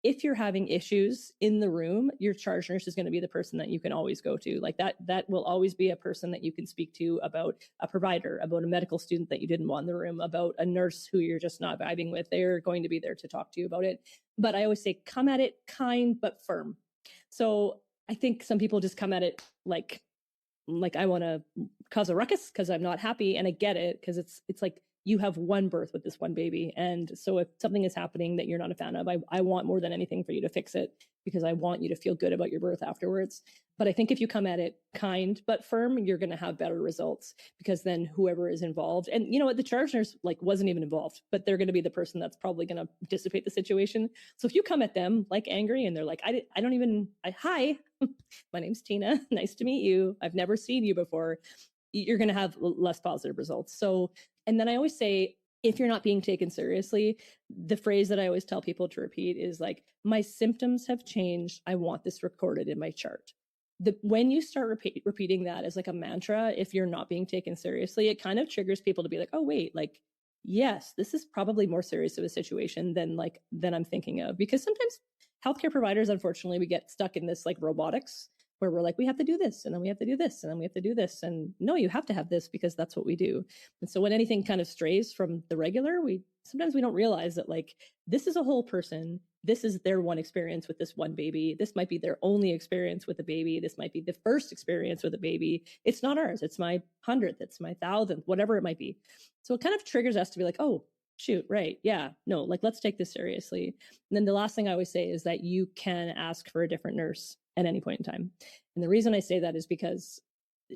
if you're having issues in the room, your charge nurse is going to be the person that you can always go to. Like that will always be a person that you can speak to about a provider, about a medical student that you didn't want in the room, about a nurse who you're just not vibing with. They're going to be there to talk to you about it. But I always say, come at it kind but firm. So I think some people just come at it like I want to cause a ruckus because I'm not happy. And I get it, because it's like, you have one birth with this one baby. And so if something is happening that you're not a fan of, I want more than anything for you to fix it, because I want you to feel good about your birth afterwards. But I think if you come at it kind but firm, you're going to have better results, because then whoever is involved, and you know what, the charge nurse like wasn't even involved, but they're going to be the person that's probably going to dissipate the situation. So if you come at them like angry and they're like, hi, my name's Tina. Nice to meet you. I've never seen you before. You're going to have less positive results. So, and then I always say, if you're not being taken seriously, the phrase that I always tell people to repeat is like, my symptoms have changed. I want this recorded in my chart. When you start repeating that as like a mantra, if you're not being taken seriously, it kind of triggers people to be like, oh, wait, like, yes, this is probably more serious of a situation than I'm thinking of. Because sometimes healthcare providers, unfortunately, we get stuck in this like robotics, where we're like, we have to do this, and then we have to do this, and then we have to do this. And no, you have to have this, because that's what we do. And so when anything kind of strays from the regular, sometimes we don't realize that like, this is a whole person. This is their one experience with this one baby. This might be their only experience with a baby. This might be the first experience with a baby. It's not ours. It's my 100th. It's my 1,000th, whatever it might be. So it kind of triggers us to be like, oh, shoot, right. Yeah, no, like, let's take this seriously. And then the last thing I always say is that you can ask for a different nurse at any point in time. And the reason I say that is because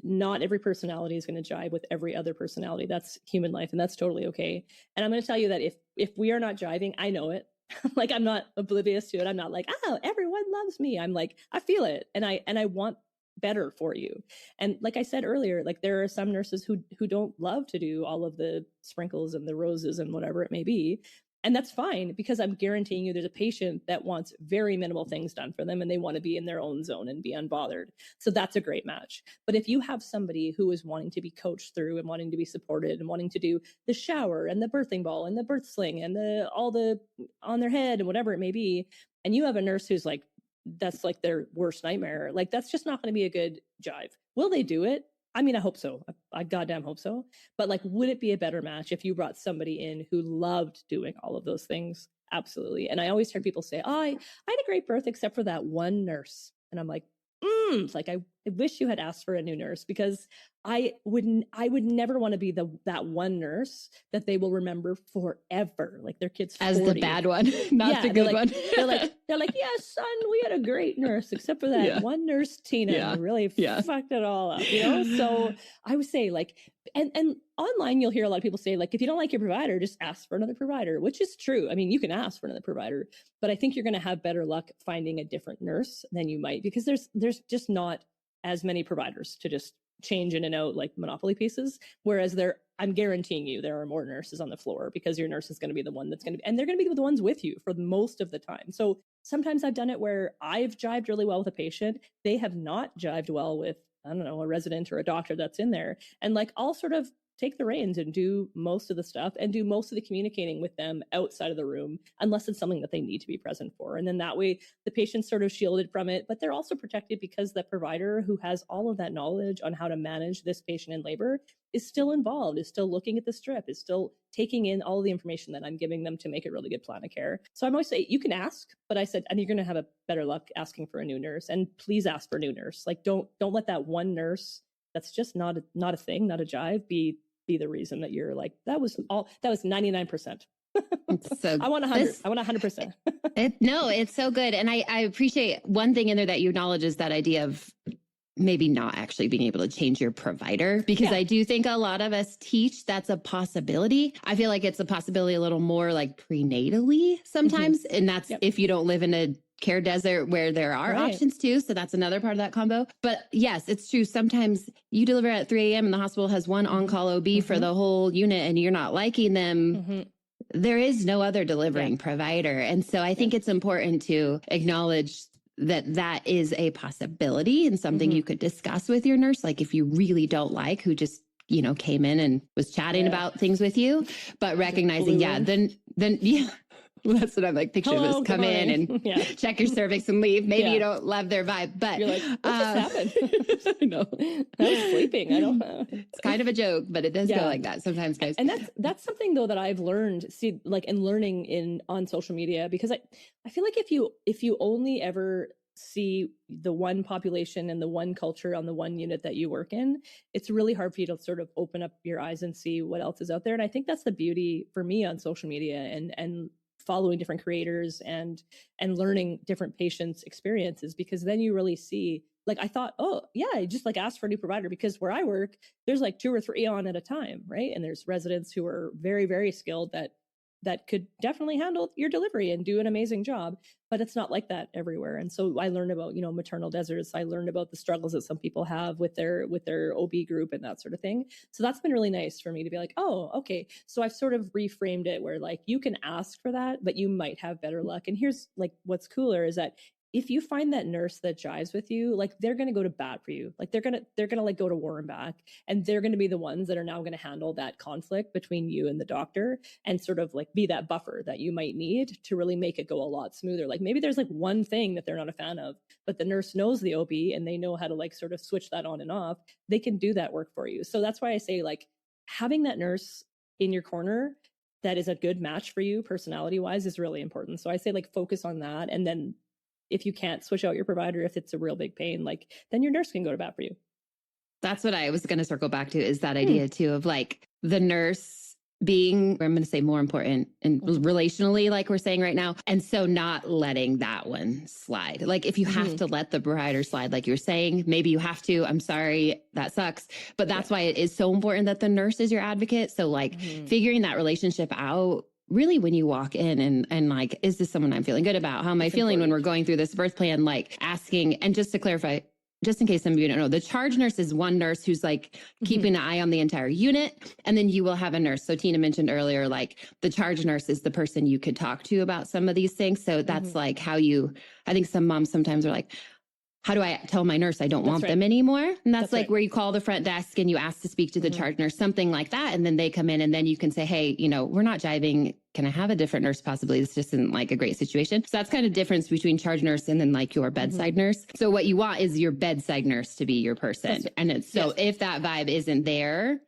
not every personality is going to jive with every other personality. That's human life, and that's totally okay. And I'm going to tell you that if we are not jiving, I know it. Like, I'm not oblivious to it. I'm not like, oh, everyone loves me. I'm like, I feel it, and I want better for you. And like I said earlier, like, there are some nurses who don't love to do all of the sprinkles and the roses and whatever it may be. And that's fine, because I'm guaranteeing you there's a patient that wants very minimal things done for them, and they want to be in their own zone and be unbothered. So that's a great match. But if you have somebody who is wanting to be coached through and wanting to be supported and wanting to do the shower and the birthing ball and the birth sling and all the on their head and whatever it may be, and you have a nurse who's like, that's like their worst nightmare, like, that's just not going to be a good jive. Will they do it? I mean, I hope so. I goddamn hope so. But like, would it be a better match if you brought somebody in who loved doing all of those things? Absolutely. And I always hear people say, oh, I had a great birth except for that one nurse. And I'm like, it's like, I wish you had asked for a new nurse, because I would never want to be that one nurse that they will remember forever. Like, their kids 40. As the bad one, not the good one. they're like, yeah, son, we had a great nurse, except for that one nurse, Tina, who really fucked it all up, you know? So I would say, like, and online, you'll hear a lot of people say, like, if you don't like your provider, just ask for another provider, which is true. I mean, you can ask for another provider, but I think you're going to have better luck finding a different nurse than you might, because there's just not as many providers to just change in and out like Monopoly pieces. Whereas I'm guaranteeing you there are more nurses on the floor, because your nurse is going to be the one that's going to be, and they're going to be the ones with you for most of the time. So sometimes I've done it where I've jived really well with a patient. They have not jived well with, I don't know, a resident or a doctor that's in there. And like, I'll sort of take the reins and do most of the stuff and do most of the communicating with them outside of the room, unless it's something that they need to be present for. And then that way the patient's sort of shielded from it, but they're also protected, because the provider who has all of that knowledge on how to manage this patient in labor is still involved, is still looking at the strip, is still taking in all the information that I'm giving them to make a really good plan of care. So I'm always saying, you can ask, but I said, and you're going to have a better luck asking for a new nurse. And please ask for a new nurse. Like, don't let that one nurse that's just not a thing, not a jive, be the reason that you're like, that was 99%. So I want 100. I want 100%. No, it's so good. And I appreciate one thing in there that you acknowledge is that idea of maybe not actually being able to change your provider, because I do think a lot of us teach that's a possibility. I feel like it's a possibility a little more like prenatally sometimes. And that's if you don't live in a care desert where there are options too. So that's another part of that combo. But yes, it's true. Sometimes you deliver at 3 a.m. and the hospital has one on-call OB for the whole unit and you're not liking them. There is no other delivering provider. And so I think it's important to acknowledge that is a possibility and something you could discuss with your nurse. Like if you really don't like who just, you know, came in and was chatting about things with you, but recognizing, then well, that's what I'm like picturing. Hello, was come in and check your cervix and leave. Maybe you don't love their vibe, but you're like, what just happened? I know. I was sleeping. I don't know. It's kind of a joke, but it does go like that sometimes, guys. And that's something though that I've learned, like in learning on social media, because I feel like if you only ever see the one population and the one culture on the one unit that you work in, it's really hard for you to sort of open up your eyes and see what else is out there. And I think that's the beauty for me on social media and following different creators and learning different patients' experiences, because then you really see, like, I thought, I just like ask for a new provider, because where I work, there's like 2 or 3 on at a time, right? And there's residents who are very, very skilled that could definitely handle your delivery and do an amazing job, but it's not like that everywhere. And so I learned about, you know, maternal deserts. I learned about the struggles that some people have with their OB group and that sort of thing. So that's been really nice for me to be like, oh, okay. So I've sort of reframed it where like, you can ask for that, but you might have better luck. And here's like, what's cooler is that if you find that nurse that jives with you, like they're going to go to bat for you. Like they're going to like go to war and back, and they're going to be the ones that are now going to handle that conflict between you and the doctor and sort of like be that buffer that you might need to really make it go a lot smoother. Like maybe there's like one thing that they're not a fan of, but the nurse knows the OB and they know how to like sort of switch that on and off. They can do that work for you. So that's why I say like having that nurse in your corner that is a good match for you personality wise is really important. So I say like focus on that. And then if you can't switch out your provider, if it's a real big pain, like then your nurse can go to bat for you. That's what I was going to circle back to, is that idea too of like the nurse being, I'm going to say more important and relationally, like we're saying right now. And so not letting that one slide. Like if you have to let the provider slide, like you're saying, maybe you have to, I'm sorry, that sucks. But that's why it is so important that the nurse is your advocate. So like figuring that relationship out really when you walk in and like, is this someone I'm feeling good about? How am I feeling when we're going through this birth plan? Like asking, and just to clarify, just in case some of you don't know, the charge nurse is one nurse who's like keeping an eye on the entire unit. And then you will have a nurse. So Tina mentioned earlier, like the charge nurse is the person you could talk to about some of these things. So that's like how I think some moms sometimes are like, how do I tell my nurse I don't want them anymore? And that's like where you call the front desk and you ask to speak to the charge nurse, something like that. And then they come in and then you can say, hey, you know, we're not jiving. Can I have a different nurse possibly? This just isn't like a great situation. So that's kind of difference between charge nurse and then like your bedside nurse. So what you want is your bedside nurse to be your person. And it's so if that vibe isn't there,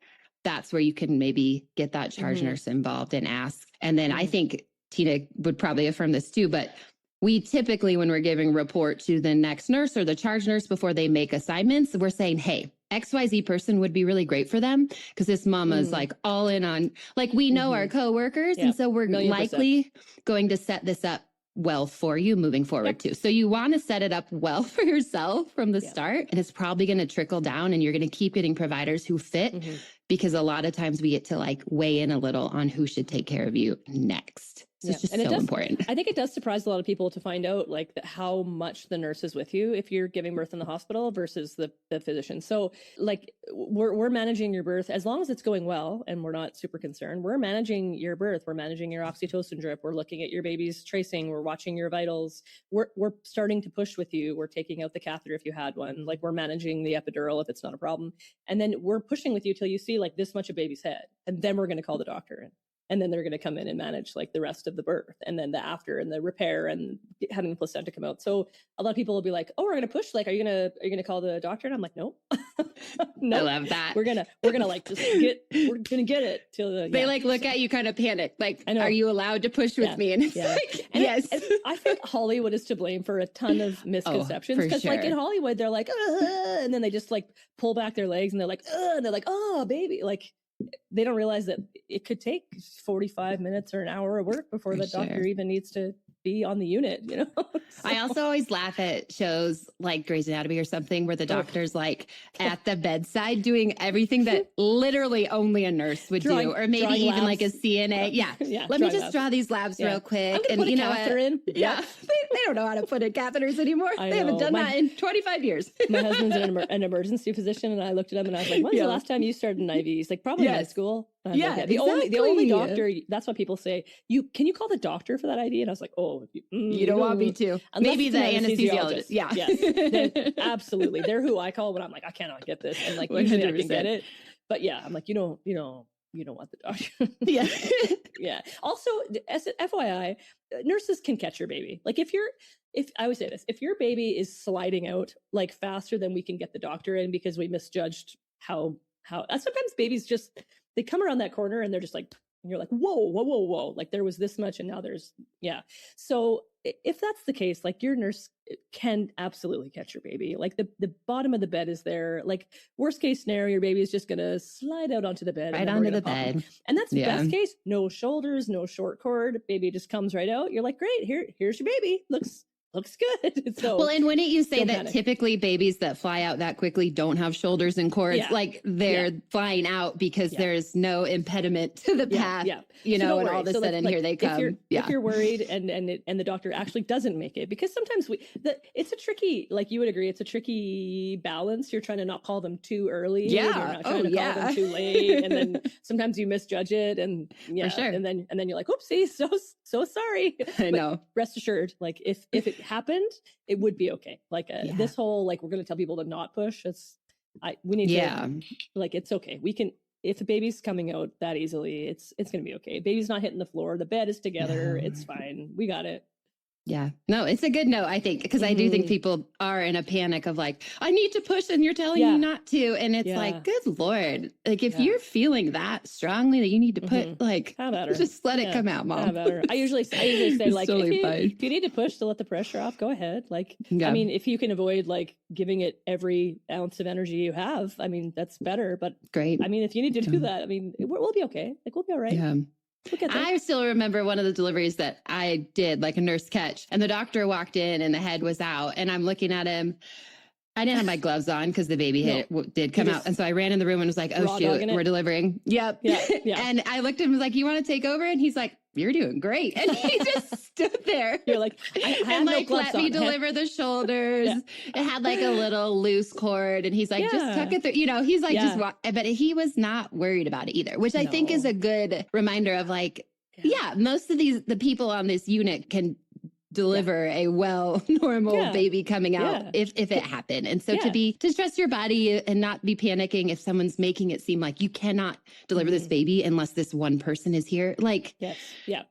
that's where you can maybe get that charge nurse involved and ask. And then I think Tina would probably affirm this too, but we typically, when we're giving report to the next nurse or the charge nurse before they make assignments, we're saying, hey, XYZ person would be really great for them because this mama is like all in on, like we know our coworkers. And so we're likely going to set this up well for you moving forward too. So you want to set it up well for yourself from the start, and it's probably going to trickle down and you're going to keep getting providers who fit because a lot of times we get to like weigh in a little on who should take care of you next. So it's just so important. I think it does surprise a lot of people to find out like how much the nurse is with you if you're giving birth in the hospital versus the physician. So like we're managing your birth as long as it's going well and we're not super concerned. We're managing your birth. We're managing your oxytocin drip. We're looking at your baby's tracing. We're watching your vitals. We're starting to push with you. We're taking out the catheter if you had one. Like we're managing the epidural if it's not a problem. And then we're pushing with you till you see like this much of baby's head. And then we're going to call the doctor in. And then they're going to come in and manage like the rest of the birth and then the after and the repair and having the placenta come out. So a lot of people will be like, oh, we're going to push. Like, are you going to call the doctor? And I'm like, no. I love that. We're going to like, just we're going to get it till the, they like look at you kind of panic. Like, are you allowed to push with me? And it's like, and yes. I think Hollywood is to blame for a ton of misconceptions because like in Hollywood, they're like, and then they just like pull back their legs and they're like, and they're like, oh, baby. Like, they don't realize that it could take 45 minutes or an hour of work before the doctor even needs to be on the unit, you know? So, I also always laugh at shows like Grey's Anatomy or something where the doctor's like at the bedside doing everything that literally only a nurse would do, or maybe even like a CNA. Yeah. Let me just draw these labs real quick. I'm gonna put a catheter in. Yeah. They don't know how to put in catheters anymore. They haven't done that in 25 years. My husband's an emergency physician, and I looked at him and I was like, when's the last time you started an IV? He's like, probably in high school. Yeah, the only doctor, that's what people say. Can you call the doctor for that IV? And I was like, you don't want me to. Maybe the anesthesiologist. Yeah. Yes. Absolutely. They're who I call when I'm like, I cannot get this. And like, usually I can get it. But yeah, I'm like, you don't want the doctor. Yeah. Yeah. Also, as FYI, nurses can catch your baby. Like if I would say this, if your baby is sliding out like faster than we can get the doctor in because we misjudged how sometimes babies just, they come around that corner and they're just like, and you're like, whoa. Like there was this much and now there's, So if that's the case, like your nurse can absolutely catch your baby. Like the bottom of the bed is there. Like worst case scenario, your baby is just going to slide out onto the bed. Right onto the bed. And that's best case. No shoulders, no short cord. Baby just comes right out. You're like, great, here's your baby. Looks good. So, well, and wouldn't you say that typically babies that fly out that quickly don't have shoulders and cords? Yeah. Like they're flying out because there's no impediment to the path, you know, and all of a sudden here they come. If you're worried and the doctor actually doesn't make it, because sometimes it's a tricky, like you would agree, it's a tricky balance. You're trying to not call them too early. Yeah. You're not trying to call them too late. And then sometimes you misjudge it and for sure. And then you're like, oopsie, so sorry. I know. Rest assured, like if it happened, it would be okay. Like this whole, like, we're going to tell people to not push. We need to, like, it's okay. We can, if the baby's coming out that easily, it's going to be okay. Baby's not hitting the floor. The bed is together. It's fine. We got it. Yeah. No, it's a good note, I think, because I do think people are in a panic of like, I need to push and you're telling me not to. And it's like, good Lord. Like if you're feeling that strongly that you need to put like, just let it come out, Mom. I usually say like, if you need to push to let the pressure off, go ahead. Like, I mean, if you can avoid like giving it every ounce of energy you have, I mean, that's better. But great. I mean, if you need to do that, I mean, we'll be okay. Like we'll be all right. Yeah. I still remember one of the deliveries that I did, like a nurse catch, and the doctor walked in and the head was out, and I'm looking at him. I didn't have my gloves on because the baby did come out. And so I ran in the room and was like, oh, shoot, we're delivering. Yep. Yeah. And I looked at him and was like, you want to take over? And he's like, you're doing great. And he just stood there. You're like, and like, let me deliver the shoulders. It had like a little loose cord. And he's like, just tuck it through. You know, he's like, just walk. But he was not worried about it either, which I think is a good reminder of like, most of the people on this unit can deliver a normal baby coming out if it happened. And so to trust your body and not be panicking if someone's making it seem like you cannot deliver this baby unless this one person is here. Like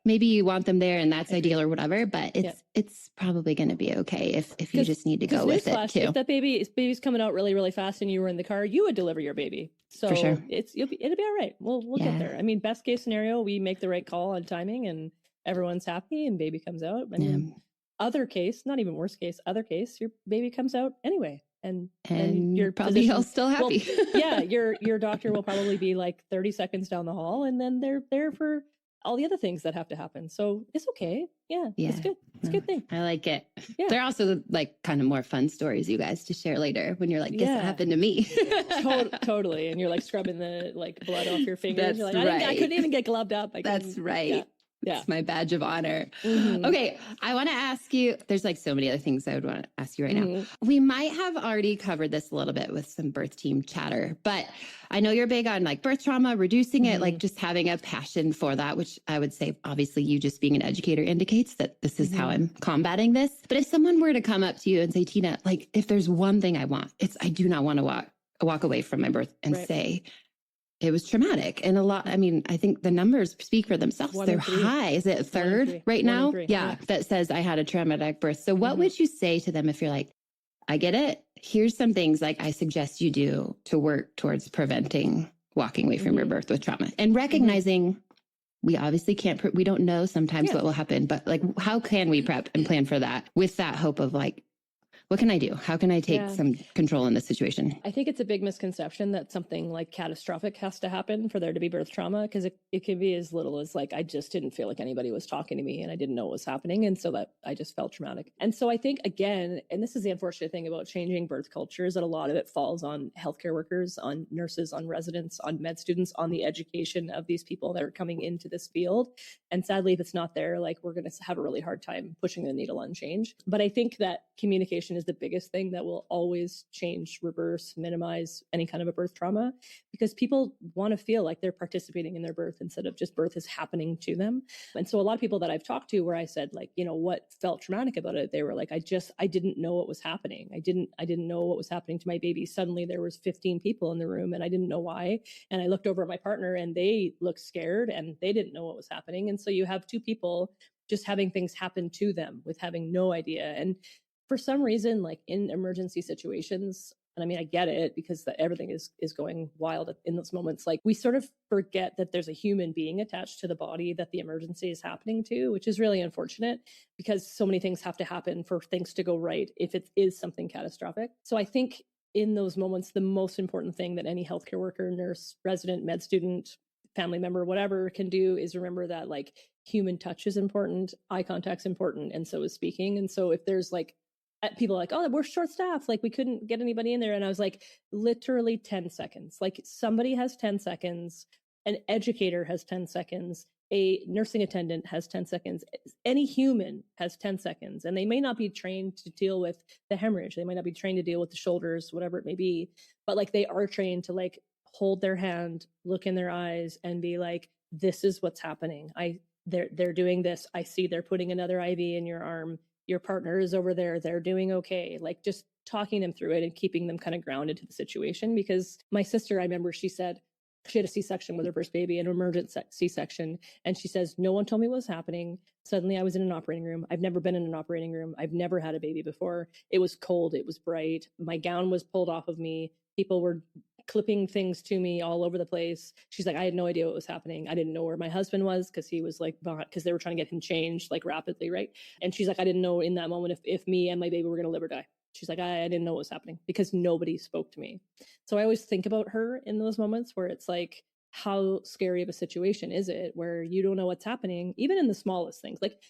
maybe you want them there and that's ideal or whatever, but it's probably going to be okay if you just need to go with it too. If that baby's coming out really, really fast and you were in the car, you would deliver your baby. So for sure. it'll be all right. We'll get there. I mean, best case scenario, we make the right call on timing and everyone's happy and baby comes out. And other case, not even worst case, other case, your baby comes out anyway. And you're probably all still happy. Your doctor will probably be like 30 seconds down the hall and then they're there for all the other things that have to happen. So it's okay. Yeah. It's good. It's a good thing. I like it. Yeah. They're also like kind of more fun stories you guys to share later when you're like, guess what happened to me. Totally. And you're like scrubbing the like blood off your fingers. That's you're like, I couldn't even get gloved up. That's right. Yeah. It's my badge of honor. Mm-hmm. Okay. I want to ask you, there's like so many other things I would want to ask you right now. We might have already covered this a little bit with some birth team chatter, but I know you're big on like birth trauma, reducing it, like just having a passion for that, which I would say, obviously you just being an educator indicates that this is how I'm combating this. But if someone were to come up to you and say, Tina, like if there's one thing I want, it's, I do not want to walk away from my birth and say, it was traumatic. And I think the numbers speak for themselves. They're high. Is it third right now? Yeah. That says I had a traumatic birth. So what would you say to them if you're like, I get it. Here's some things like I suggest you do to work towards preventing walking away from your birth with trauma and recognizing we obviously can't, we don't know sometimes what will happen, but like, how can we prep and plan for that with that hope of like, What can I do? How can I take some control in this situation? I think it's a big misconception that something like catastrophic has to happen for there to be birth trauma, because it can be as little as like, I just didn't feel like anybody was talking to me and I didn't know what was happening. And so that I just felt traumatic. And so I think, again, and this is the unfortunate thing about changing birth cultures, that a lot of it falls on healthcare workers, on nurses, on residents, on med students, on the education of these people that are coming into this field. And sadly, if it's not there, like, we're going to have a really hard time pushing the needle on change. But I think that communication is the biggest thing that will always change, reverse, minimize any kind of a birth trauma, because people want to feel like they're participating in their birth instead of just birth is happening to them. And so a lot of people that I've talked to, where I said, like, you know, what felt traumatic about it, they were like, I didn't know what was happening. I didn't know what was happening to my baby. Suddenly there was 15 people in the room and I didn't know why. And I looked over at my partner and they looked scared and they didn't know what was happening. And so you have two people just having things happen to them with having no idea. And for some reason, like in emergency situations, and I mean, I get it, because everything is going wild in those moments. Like, we sort of forget that there's a human being attached to the body that the emergency is happening to, which is really unfortunate, because so many things have to happen for things to go right if it is something catastrophic. So I think in those moments, the most important thing that any healthcare worker, nurse, resident, med student, family member, whatever, can do is remember that, like, human touch is important, eye contact's important, and so is speaking. And so if there's like, people are like, oh, we're short staffed, like we couldn't get anybody in there. And I was like, literally 10 seconds. Like, somebody has 10 seconds, an educator has 10 seconds, a nursing attendant has 10 seconds, any human has 10 seconds. And they may not be trained to deal with the hemorrhage. They might not be trained to deal with the shoulders, whatever it may be. But like, they are trained to like hold their hand, look in their eyes and be like, this is what's happening. They're doing this. I see they're putting another IV in your arm. Your partner is over there. They're doing okay. Like, just talking them through it and keeping them kind of grounded to the situation. Because my sister, I remember she said she had a C-section with her first baby, an emergent C-section. And she says, no one told me what was happening. Suddenly I was in an operating room. I've never been in an operating room. I've never had a baby before. It was cold. It was bright. My gown was pulled off of me. People were clipping things to me all over the place. She's like, I had no idea what was happening. I didn't know where my husband was, because he was like, because they were trying to get him changed like rapidly, right? And she's like, I didn't know in that moment if me and my baby were going to live or die. She's like, I didn't know what was happening because nobody spoke to me. So I always think about her in those moments where it's like, how scary of a situation is it where you don't know what's happening, even in the smallest things. Like,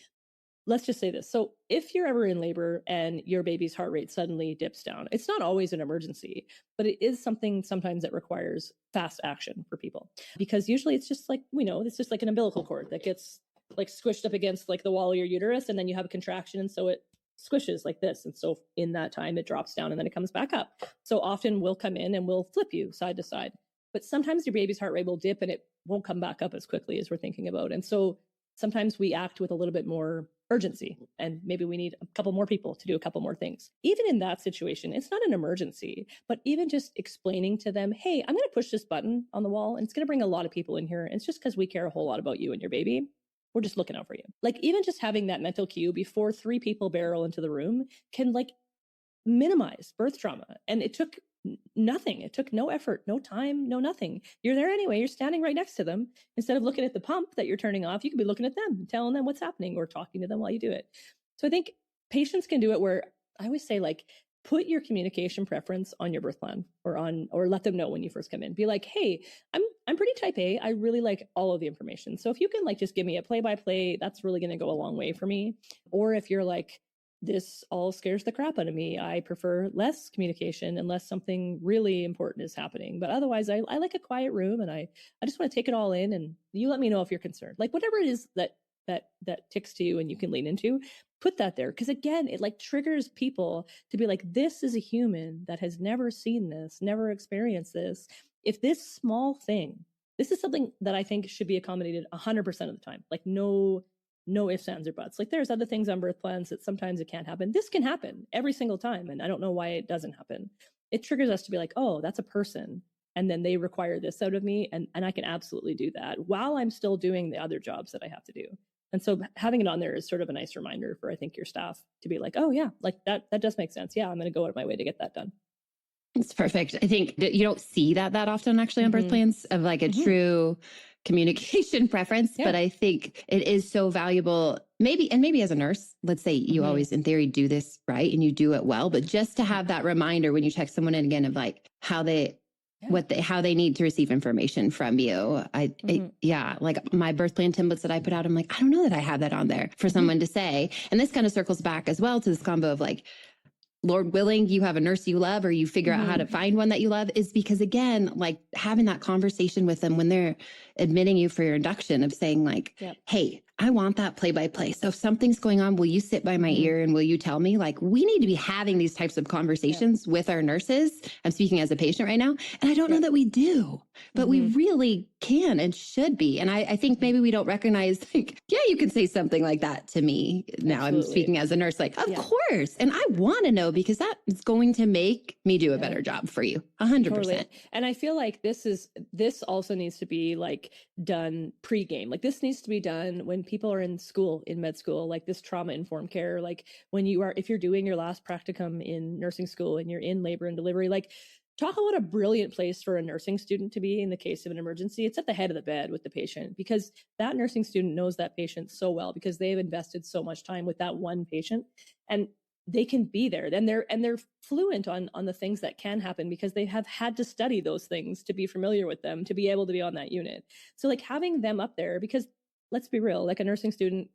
let's just say this. So if you're ever in labor and your baby's heart rate suddenly dips down, it's not always an emergency, but it is something sometimes that requires fast action for people. Because usually it's just like, we know, it's just like an umbilical cord that gets like squished up against like the wall of your uterus, and then you have a contraction, and so it squishes like this. And so in that time, it drops down and then it comes back up. So often we'll come in and we'll flip you side to side. But sometimes your baby's heart rate will dip and it won't come back up as quickly as we're thinking about. And so sometimes we act with a little bit more urgency, and maybe we need a couple more people to do a couple more things. Even in that situation, it's not an emergency, but even just explaining to them, hey, I'm going to push this button on the wall and it's going to bring a lot of people in here. And it's just because we care a whole lot about you and your baby. We're just looking out for you. Like, even just having that mental cue before 3 people barrel into the room can like minimize birth trauma. And it took nothing. It took no effort, no time, no nothing. You're there anyway. You're standing right next to them. Instead of looking at the pump that you're turning off, you could be looking at them, telling them what's happening or talking to them while you do it. So I think patients can do it where I always say, like, put your communication preference on your birth plan or let them know when you first come in. Be like, hey, I'm pretty type A. I really like all of the information. So if you can like just give me a play-by-play, that's really going to go a long way for me. Or if you're like, this all scares the crap out of me, I prefer less communication unless something really important is happening. But otherwise, I like a quiet room and I just want to take it all in, and you let me know if you're concerned. Like, whatever it is that ticks to you and you can lean into, put that there. Because again, it like triggers people to be like, this is a human that has never seen this, never experienced this. If this small thing, this is something that I think should be accommodated 100% of the time. Like, no ifs, ands, or buts. Like, there's other things on birth plans that sometimes it can't happen. This can happen every single time. And I don't know why it doesn't happen. It triggers us to be like, oh, that's a person. And then they require this out of me. And I can absolutely do that while I'm still doing the other jobs that I have to do. And so having it on there is sort of a nice reminder for, I think, your staff to be like, oh yeah, like that does make sense. Yeah, I'm going to go out of my way to get that done. It's perfect. I think that you don't see that often actually on birth plans of like a true communication preference, but I think it is so valuable. Maybe as a nurse, let's say you always in theory do this right and you do it well, but just to have that reminder when you check someone in again of like how they need to receive information from you. Like my birth plan templates that I put out, I'm like, I don't know that I have that on there for someone to say. And this kind of circles back as well to this combo of like, Lord willing, you have a nurse you love, or you figure out how to find one that you love, is because again, like having that conversation with them when they're admitting you for your induction of saying like, hey, I want that play-by-play. So if something's going on, will you sit by my ear and will you tell me? Like, we need to be having these types of conversations with our nurses. I'm speaking as a patient right now, and I don't know that we do, but we really can and should be. And I think maybe we don't recognize, like, yeah, you can say something like that to me. Now I'm speaking as a nurse, like, of course. And I want to know because that is going to make me do a better job for you. 100%. Totally. And I feel like this also needs to be like done pre-game. Like this needs to be done when people are in school, in med school, like this trauma-informed care, like if you're doing your last practicum in nursing school and you're in labor and delivery, like talk about a brilliant place for a nursing student to be in the case of an emergency. It's at the head of the bed with the patient, because that nursing student knows that patient so well because they've invested so much time with that one patient, and they can be there. And they're fluent on the things that can happen because they have had to study those things to be familiar with them, to be able to be on that unit. So like having them up there, because let's be real, like a nursing student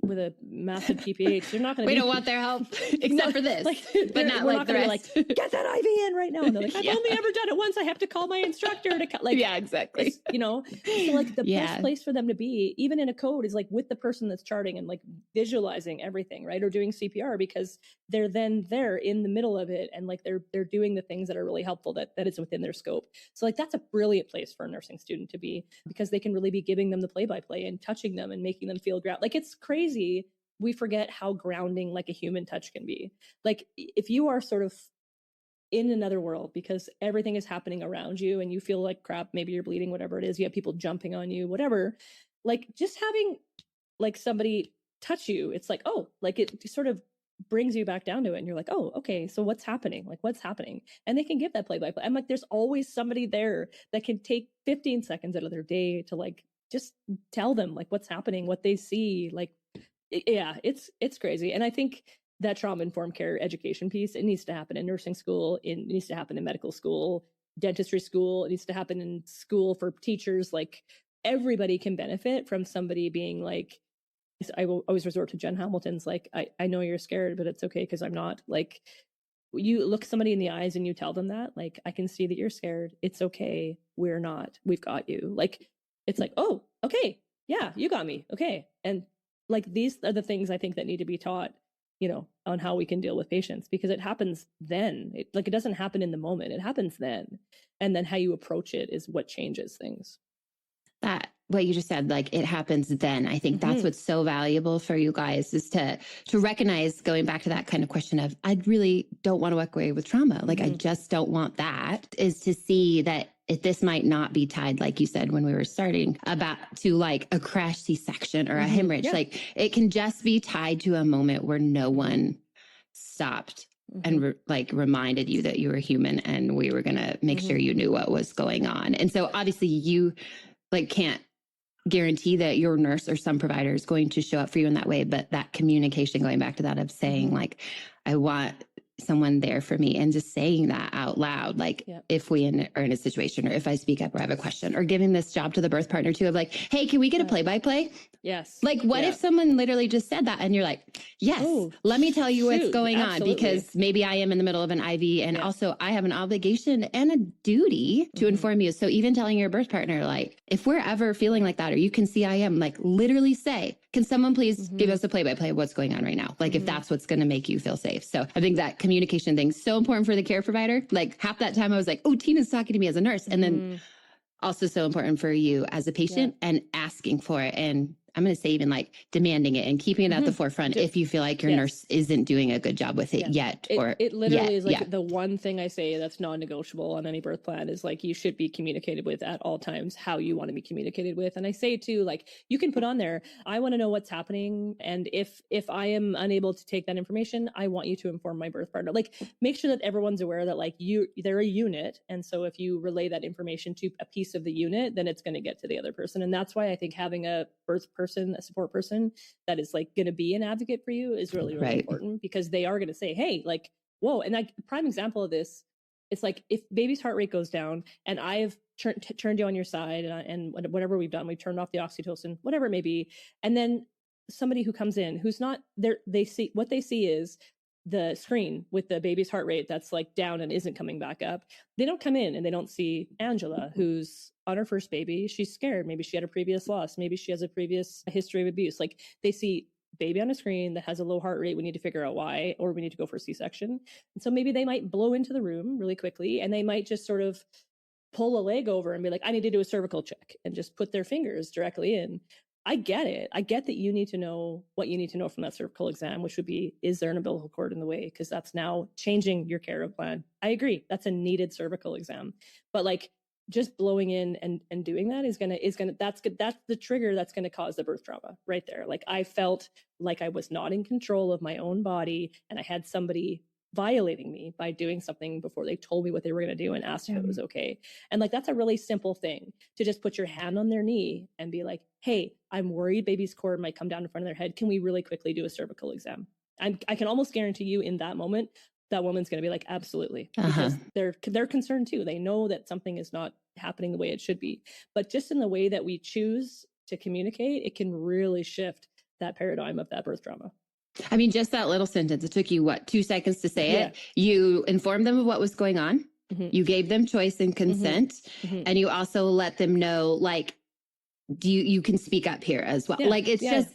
with a massive PPH, they're not going to. We don't want their help except for this, but not like the rest. Like, get that IV in right now. And they're like, I've only ever done it once. I have to call my instructor to cut. Like, yeah, exactly. So like the best place for them to be, even in a code, is like with the person that's charting and like visualizing everything, right, or doing CPR, because they're then there in the middle of it, and like they're doing the things that are really helpful that is within their scope. So like that's a brilliant place for a nursing student to be, because they can really be giving them the play-by-play and touching them and making them feel grounded. Like it's crazy. We forget how grounding like a human touch can be. Like if you are sort of in another world because everything is happening around you and you feel like crap, maybe you're bleeding, whatever it is, you have people jumping on you, whatever, like just having like somebody touch you, it's like, oh, like it sort of brings you back down to it. And you're like, oh, okay, so what's happening? Like what's happening? And they can give that play-by-play. I'm like, there's always somebody there that can take 15 seconds out of their day to like, just tell them like what's happening, what they see. Like, yeah, it's crazy. And I think that trauma-informed care education piece, it needs to happen in nursing school, it needs to happen in medical school, dentistry school, it needs to happen in school for teachers. Like everybody can benefit from somebody being like, I will always resort to Jen Hamilton's, like, I know you're scared, but it's okay because I'm not. Like you look somebody in the eyes and you tell them that, like, I can see that you're scared. It's okay. We're not. We've got you. Like, it's like, oh, okay. Yeah, you got me. Okay. And like, these are the things I think that need to be taught, on how we can deal with patients, because it happens then. It doesn't happen in the moment. It happens then. And then how you approach it is what changes things. That, what you just said, like it happens then. I think that's what's so valuable for you guys, is to recognize, going back to that kind of question of, I really don't want to walk away with trauma. Like, I just don't want that, is to see that this might not be tied, like you said when we were starting, to like a crash C-section or a hemorrhage. Yeah. Like it can just be tied to a moment where no one stopped and reminded you that you were human, and we were going to make sure you knew what was going on. And so obviously you like can't guarantee that your nurse or some provider is going to show up for you in that way. But that communication, going back to that of saying like, I want someone there for me, and just saying that out loud, like if we are in a situation, or if I speak up or I have a question, or giving this job to the birth partner too, of like, hey, can we get a play-by-play? Yes. Like what if someone literally just said that and you're like, yes, let me tell you what's going on, because maybe I am in the middle of an IV, and also I have an obligation and a duty to inform you. So even telling your birth partner, like, if we're ever feeling like that, or you can see I am, like literally say, can someone please give us a play-by-play of what's going on right now? Like if that's what's going to make you feel safe. So I think that communication thing is so important for the care provider. Like half that time I was like, oh, Tina's talking to me as a nurse. And then also so important for you as a patient and asking for it. And I'm going to say even like demanding it and keeping it at the forefront if you feel like your nurse isn't doing a good job with it yet. It literally is like the one thing I say that's non-negotiable on any birth plan is like, you should be communicated with at all times how you want to be communicated with. And I say too, like, you can put on there, I want to know what's happening. And if I am unable to take that information, I want you to inform my birth partner. Like, make sure that everyone's aware that like they're a unit. And so if you relay that information to a piece of the unit, then it's going to get to the other person. And that's why I think having a birth person, a support person that is like going to be an advocate for you is really, really important, because they are going to say, hey, like, whoa. And like, prime example of this, it's like if baby's heart rate goes down and I've turned you on your side and whatever we've done, we've turned off the oxytocin, whatever it may be. And then somebody who comes in who's not there, they see what they see is the screen with the baby's heart rate that's like down and isn't coming back up. They don't come in and they don't see Angela, who's on her first baby. She's scared. Maybe she had a previous loss. Maybe she has a previous history of abuse. Like, they see baby on a screen that has a low heart rate. We need to figure out why, or we need to go for a C-section. And so maybe they might blow into the room really quickly, and they might just sort of pull a leg over and be like, I need to do a cervical check, and just put their fingers directly in. I get it. I get that you need to know what you need to know from that cervical exam, which would be, is there an umbilical cord in the way? Because that's now changing your care plan. I agree. That's a needed cervical exam. But like, just blowing in and doing that is gonna that's the trigger that's gonna cause the birth trauma right there. Like, I felt like I was not in control of my own body, and I had somebody violating me by doing something before they told me what they were going to do and asked if it was okay. And like, that's a really simple thing, to just put your hand on their knee and be like, hey, I'm worried baby's cord might come down in front of their head. Can we really quickly do a cervical exam? I can almost guarantee you in that moment, that woman's going to be like, absolutely, because they're concerned too. They know that something is not happening the way it should be. But just in the way that we choose to communicate, it can really shift that paradigm of that birth trauma. I mean, just that little sentence, it took you, what, 2 seconds to say it? You informed them of what was going on. You gave them choice and consent. And you also let them know, like, you can speak up here as well. Like, it's just,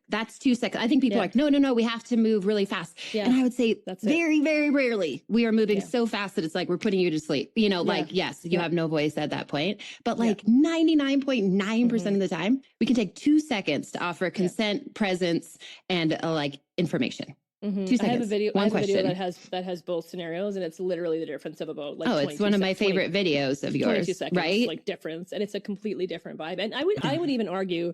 that's 2 seconds. I think people are like, no, we have to move really fast. And I would say that's very, very rarely we are moving so fast that it's like, we're putting you to sleep, you know, like, yes, you have no voice at that point, but like 99.9% of the time, we can take 2 seconds to offer consent, presence, and like information. 2 seconds. I have a video that has both scenarios, and it's literally the difference of about like, it's one of my favorite videos of yours, 22 seconds, right? Like, difference, and it's a completely different vibe. And I would even argue,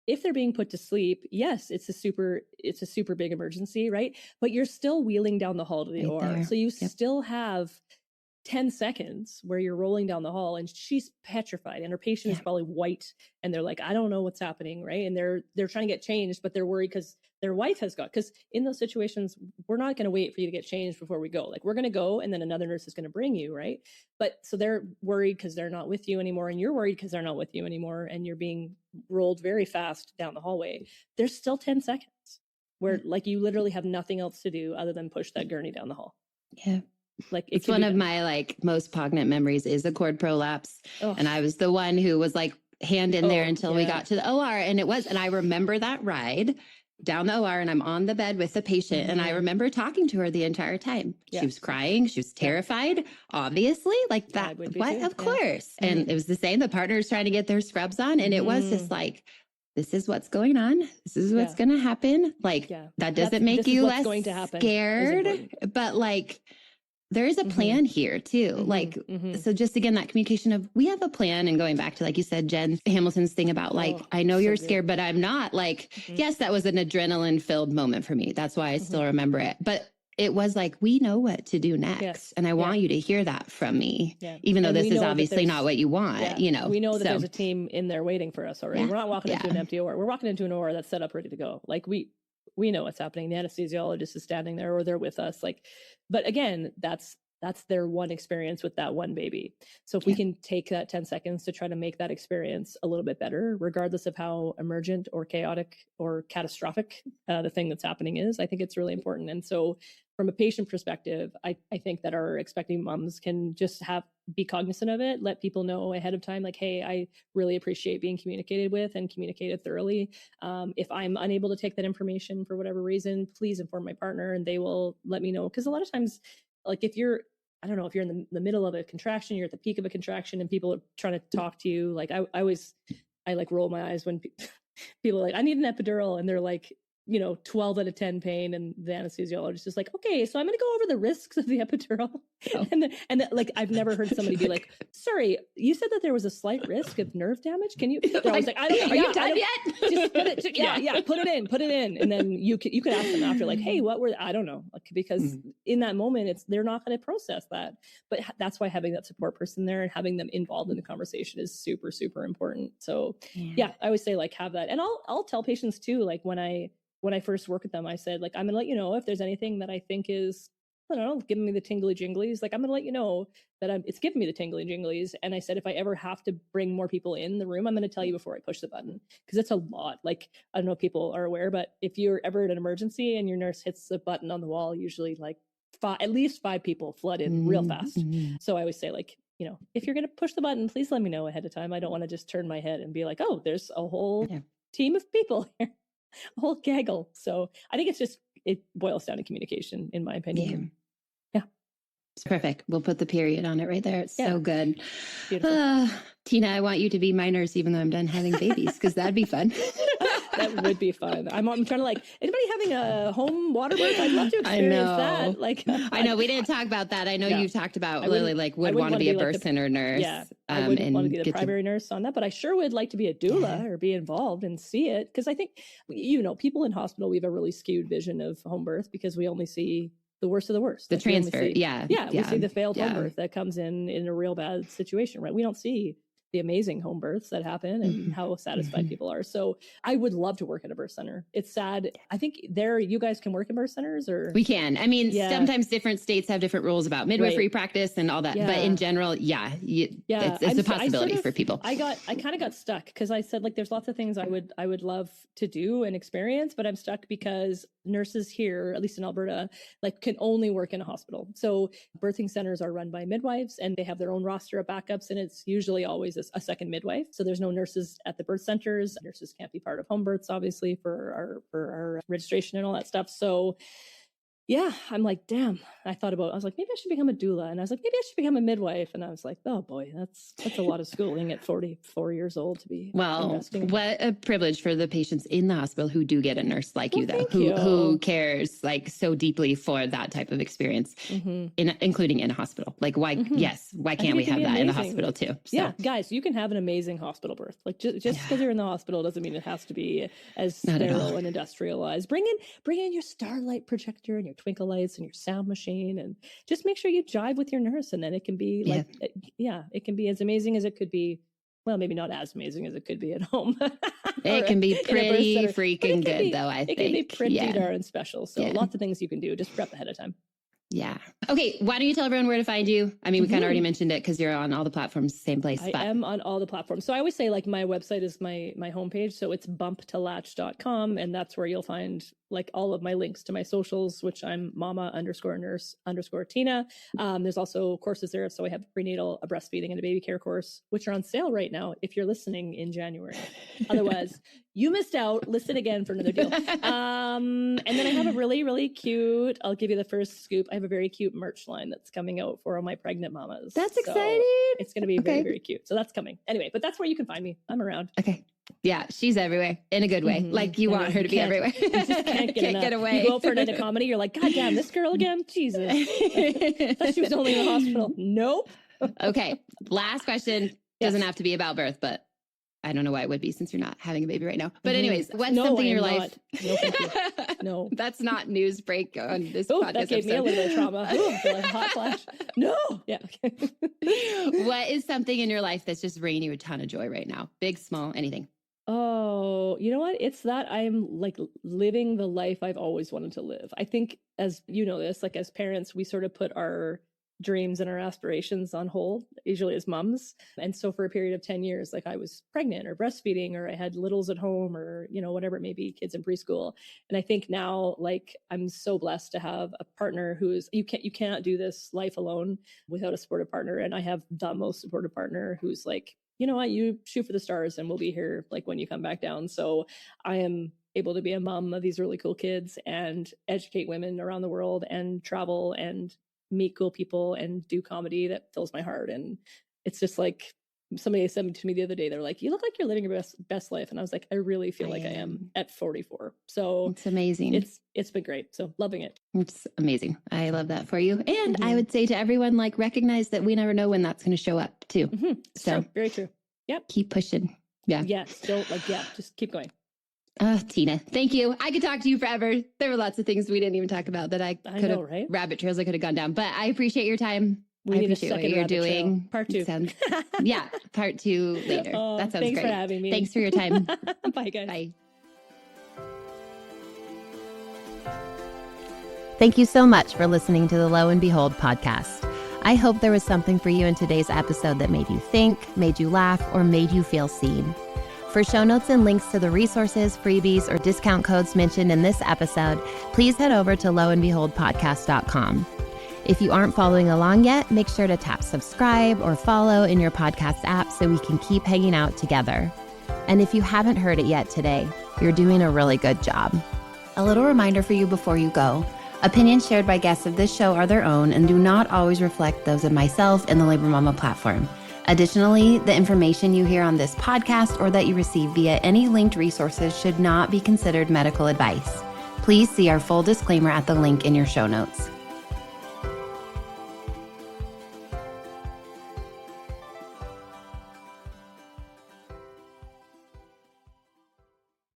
if they're being put to sleep, yes, it's a super big emergency, right? But you're still wheeling down the hall to the OR, so you still have 10 seconds where you're rolling down the hall, and she's petrified, and her patient is probably white, and they're like, I don't know what's happening, right? And they're trying to get changed, but they're worried because their wife has got, because in those situations, we're not going to wait for you to get changed before we go. Like, we're going to go, and then another nurse is going to bring you, right? But so they're worried because they're not with you anymore, and you're worried because they're not with you anymore, and you're being rolled very fast down the hallway. There's still 10 seconds where like, you literally have nothing else to do other than push that gurney down the hall. Yeah. Like, it's one of my like most poignant memories is a cord prolapse. And I was the one who was like hand in there until we got to the OR. And I remember that ride down the OR, and I'm on the bed with the patient. And I remember talking to her the entire time. She was crying. She was terrified, obviously, like that. What? Of course. And it was the same. The partners trying to get their scrubs on. And it was just like, this is what's going on. This is what's going to happen. Like, that doesn't make you less scared, but like, there is a plan here too. Like, so just again, that communication of, we have a plan, and going back to, like you said, Jen Hamilton's thing about like, I know you're scared, but I'm not. Like, yes, that was an adrenaline filled moment for me. That's why I still remember it. But it was like, we know what to do next. And I want you to hear that from me, even though this is obviously not what you want, you know. We know that there's a team in there waiting for us already. We're not walking into an empty OR. We're walking into an OR that's set up, ready to go. Like, we know what's happening. The anesthesiologist is standing there, or they're with us. Like, but again, that's their one experience with that one baby. So if we can take that 10 seconds to try to make that experience a little bit better, regardless of how emergent or chaotic or catastrophic the thing that's happening is, I think it's really important. And so from a patient perspective, I think that our expecting moms can just be cognizant of it, let people know ahead of time, like, hey, I really appreciate being communicated with and communicated thoroughly. If I'm unable to take that information for whatever reason, please inform my partner and they will let me know. Because a lot of times, like, if you're in the middle of a contraction, you're at the peak of a contraction and people are trying to talk to you. Like, I like roll my eyes when People are like, I need an epidural. And they're like, 12 out of 10 pain. And the anesthesiologist is like, okay, so I'm going to go over the risks of the epidural. Oh. And like, I've never heard somebody be like, sorry, you said that there was a slight risk of nerve damage. Can you, I was like, I don't know. Are you done yet? Just put it, put it in. And then you could ask them after like, hey, I don't know. Like, because in that moment, they're not going to process that. But that's why having that support person there and having them involved in the conversation is super, super important. So I always say like, have that. And I'll tell patients too, like when I first work with them, I said, like, I'm going to let you know if there's anything that I think is, I don't know, giving me the tingly jinglies. Like, I'm going to let you know that it's giving me the tingly jinglies. And I said, if I ever have to bring more people in the room, I'm going to tell you before I push the button. Because it's a lot. Like, I don't know if people are aware, but if you're ever in an emergency and your nurse hits the button on the wall, usually like at least 5 people flood in real fast. So I always say, like, if you're going to push the button, please let me know ahead of time. I don't want to just turn my head and be like, oh, there's a whole team of people here. A whole gaggle. So I think it boils down to communication, in my opinion. Yeah. It's perfect. We'll put the period on it right there. It's so good. Beautiful. Tina, I want you to be my nurse, even though I'm done having babies, because that'd be fun. That would be fun. I'm trying to like, anybody having a home water birth? I'd love to experience that. Like, I know we didn't talk about that. I know you've talked about Lily, like would want to be a birth center nurse. Yeah. I wouldn't want to be the primary nurse on that, but I sure would like to be a doula or be involved and see it. Cause I think, people in hospital, we have a really skewed vision of home birth because we only see the worst of the worst. The transfer. We see the failed home birth that comes in a real bad situation, right? We don't see the amazing home births that happen and how satisfied people are. So I would love to work at a birth center. It's sad. I think you guys can work in birth centers or? We can. I mean, sometimes different states have different rules about midwifery practice and all that. Yeah. But in general, it's a possibility for people. I kind of got stuck because I said, like, there's lots of things I would love to do and experience, but I'm stuck because nurses here, at least in Alberta, like can only work in a hospital. So birthing centers are run by midwives and they have their own roster of backups. And it's usually always a second midwife. So there's no nurses at the birth centers. Nurses can't be part of home births, obviously, for our registration and all that stuff. So yeah, I'm like, damn. I was like, maybe I should become a doula. And I was like, maybe I should become a midwife. And I was like, oh boy, that's a lot of schooling at 44 years old to be investing. What a privilege for the patients in the hospital who do get a nurse like you, though, who cares like so deeply for that type of experience, including in a hospital. Like, why can't we have that in the hospital too? So. Yeah, guys, you can have an amazing hospital birth. Like just because you're in the hospital doesn't mean it has to be as sterile and industrialized. Bring in your starlight projector and your twinkle lights and your sound machine and just make sure you jive with your nurse, and then it can be like it can be as amazing as it could be. Well, maybe not as amazing as it could be at home. It can be pretty freaking good, though, I think. It can be pretty darn special. So lots of things you can do. Just prep ahead of time. Yeah. Okay. Why don't you tell everyone where to find you? I mean, we kind of already mentioned it because you're on all the platforms, same place. I am on all the platforms. So I always say, like, my website is my homepage. So it's bumptolatch.com. And that's where you'll find like all of my links to my socials, which I'm mama_nurse_Tina. There's also courses there. So I have prenatal, a breastfeeding, and a baby care course, which are on sale right now if you're listening in January. Otherwise, you missed out. Listen again for another deal. And then I have a really, really cute, I'll give you the first scoop. I have a very cute merch line that's coming out for all my pregnant mamas. That's exciting. It's going to be very, very cute. So that's coming. Anyway, but that's where you can find me. I'm around. Okay. Yeah, she's everywhere in a good way. Like you want her to be everywhere. You just can't get away. You go for a night of comedy, you're like, God damn, this girl again? Jesus. I thought she was only in the hospital. Nope. Okay. Last question. Doesn't have to be about birth, but I don't know why it would be since you're not having a baby right now. But anyways, what's something in your life? No, thank you. No. That's not news break on this podcast. That gave me a little bit of trauma. Like hot flash. No. Yeah. Okay. What is something in your life that's just bringing you a ton of joy right now? Big, small, anything. Oh, you know what? It's that I'm like living the life I've always wanted to live. I think, as you know this, like as parents, we sort of put our dreams and our aspirations on hold, usually as moms. And so for a period of 10 years, like I was pregnant or breastfeeding, or I had littles at home, or, whatever it may be, kids in preschool. And I think now, like, I'm so blessed to have a partner who's, you cannot do this life alone without a supportive partner. And I have the most supportive partner who's like, you know what, you shoot for the stars and we'll be here like when you come back down. So I am able to be a mom of these really cool kids and educate women around the world and travel and meet cool people and do comedy that fills my heart. And it's just like, somebody said to me the other day, they're like, you look like you're living your best life. And I was like, I really feel like I am at 44. So it's amazing. It's been great. So loving it. It's amazing. I love that for you. And I would say to everyone, like, recognize that we never know when that's going to show up too. So true. Very true. Yep. Keep pushing. Yeah. Yes. Just keep going. Tina, thank you. I could talk to you forever. There were lots of things we didn't even talk about that I could have, right? Rabbit trails I could have gone down, but I appreciate your time. We need appreciate a second what you're doing. Trail. Part 2. Part 2 later. That sounds thanks great. For having me. Thanks for your time. Bye, guys. Bye. Thank you so much for listening to the Lo and Behold podcast. I hope there was something for you in today's episode that made you think, made you laugh, or made you feel seen. For show notes and links to the resources, freebies, or discount codes mentioned in this episode, please head over to loandbeholdpodcast.com. If you aren't following along yet, make sure to tap subscribe or follow in your podcast app so we can keep hanging out together. And if you haven't heard it yet today, you're doing a really good job. A little reminder for you before you go. Opinions shared by guests of this show are their own and do not always reflect those of myself and the Labor Mama platform. Additionally, the information you hear on this podcast or that you receive via any linked resources should not be considered medical advice. Please see our full disclaimer at the link in your show notes.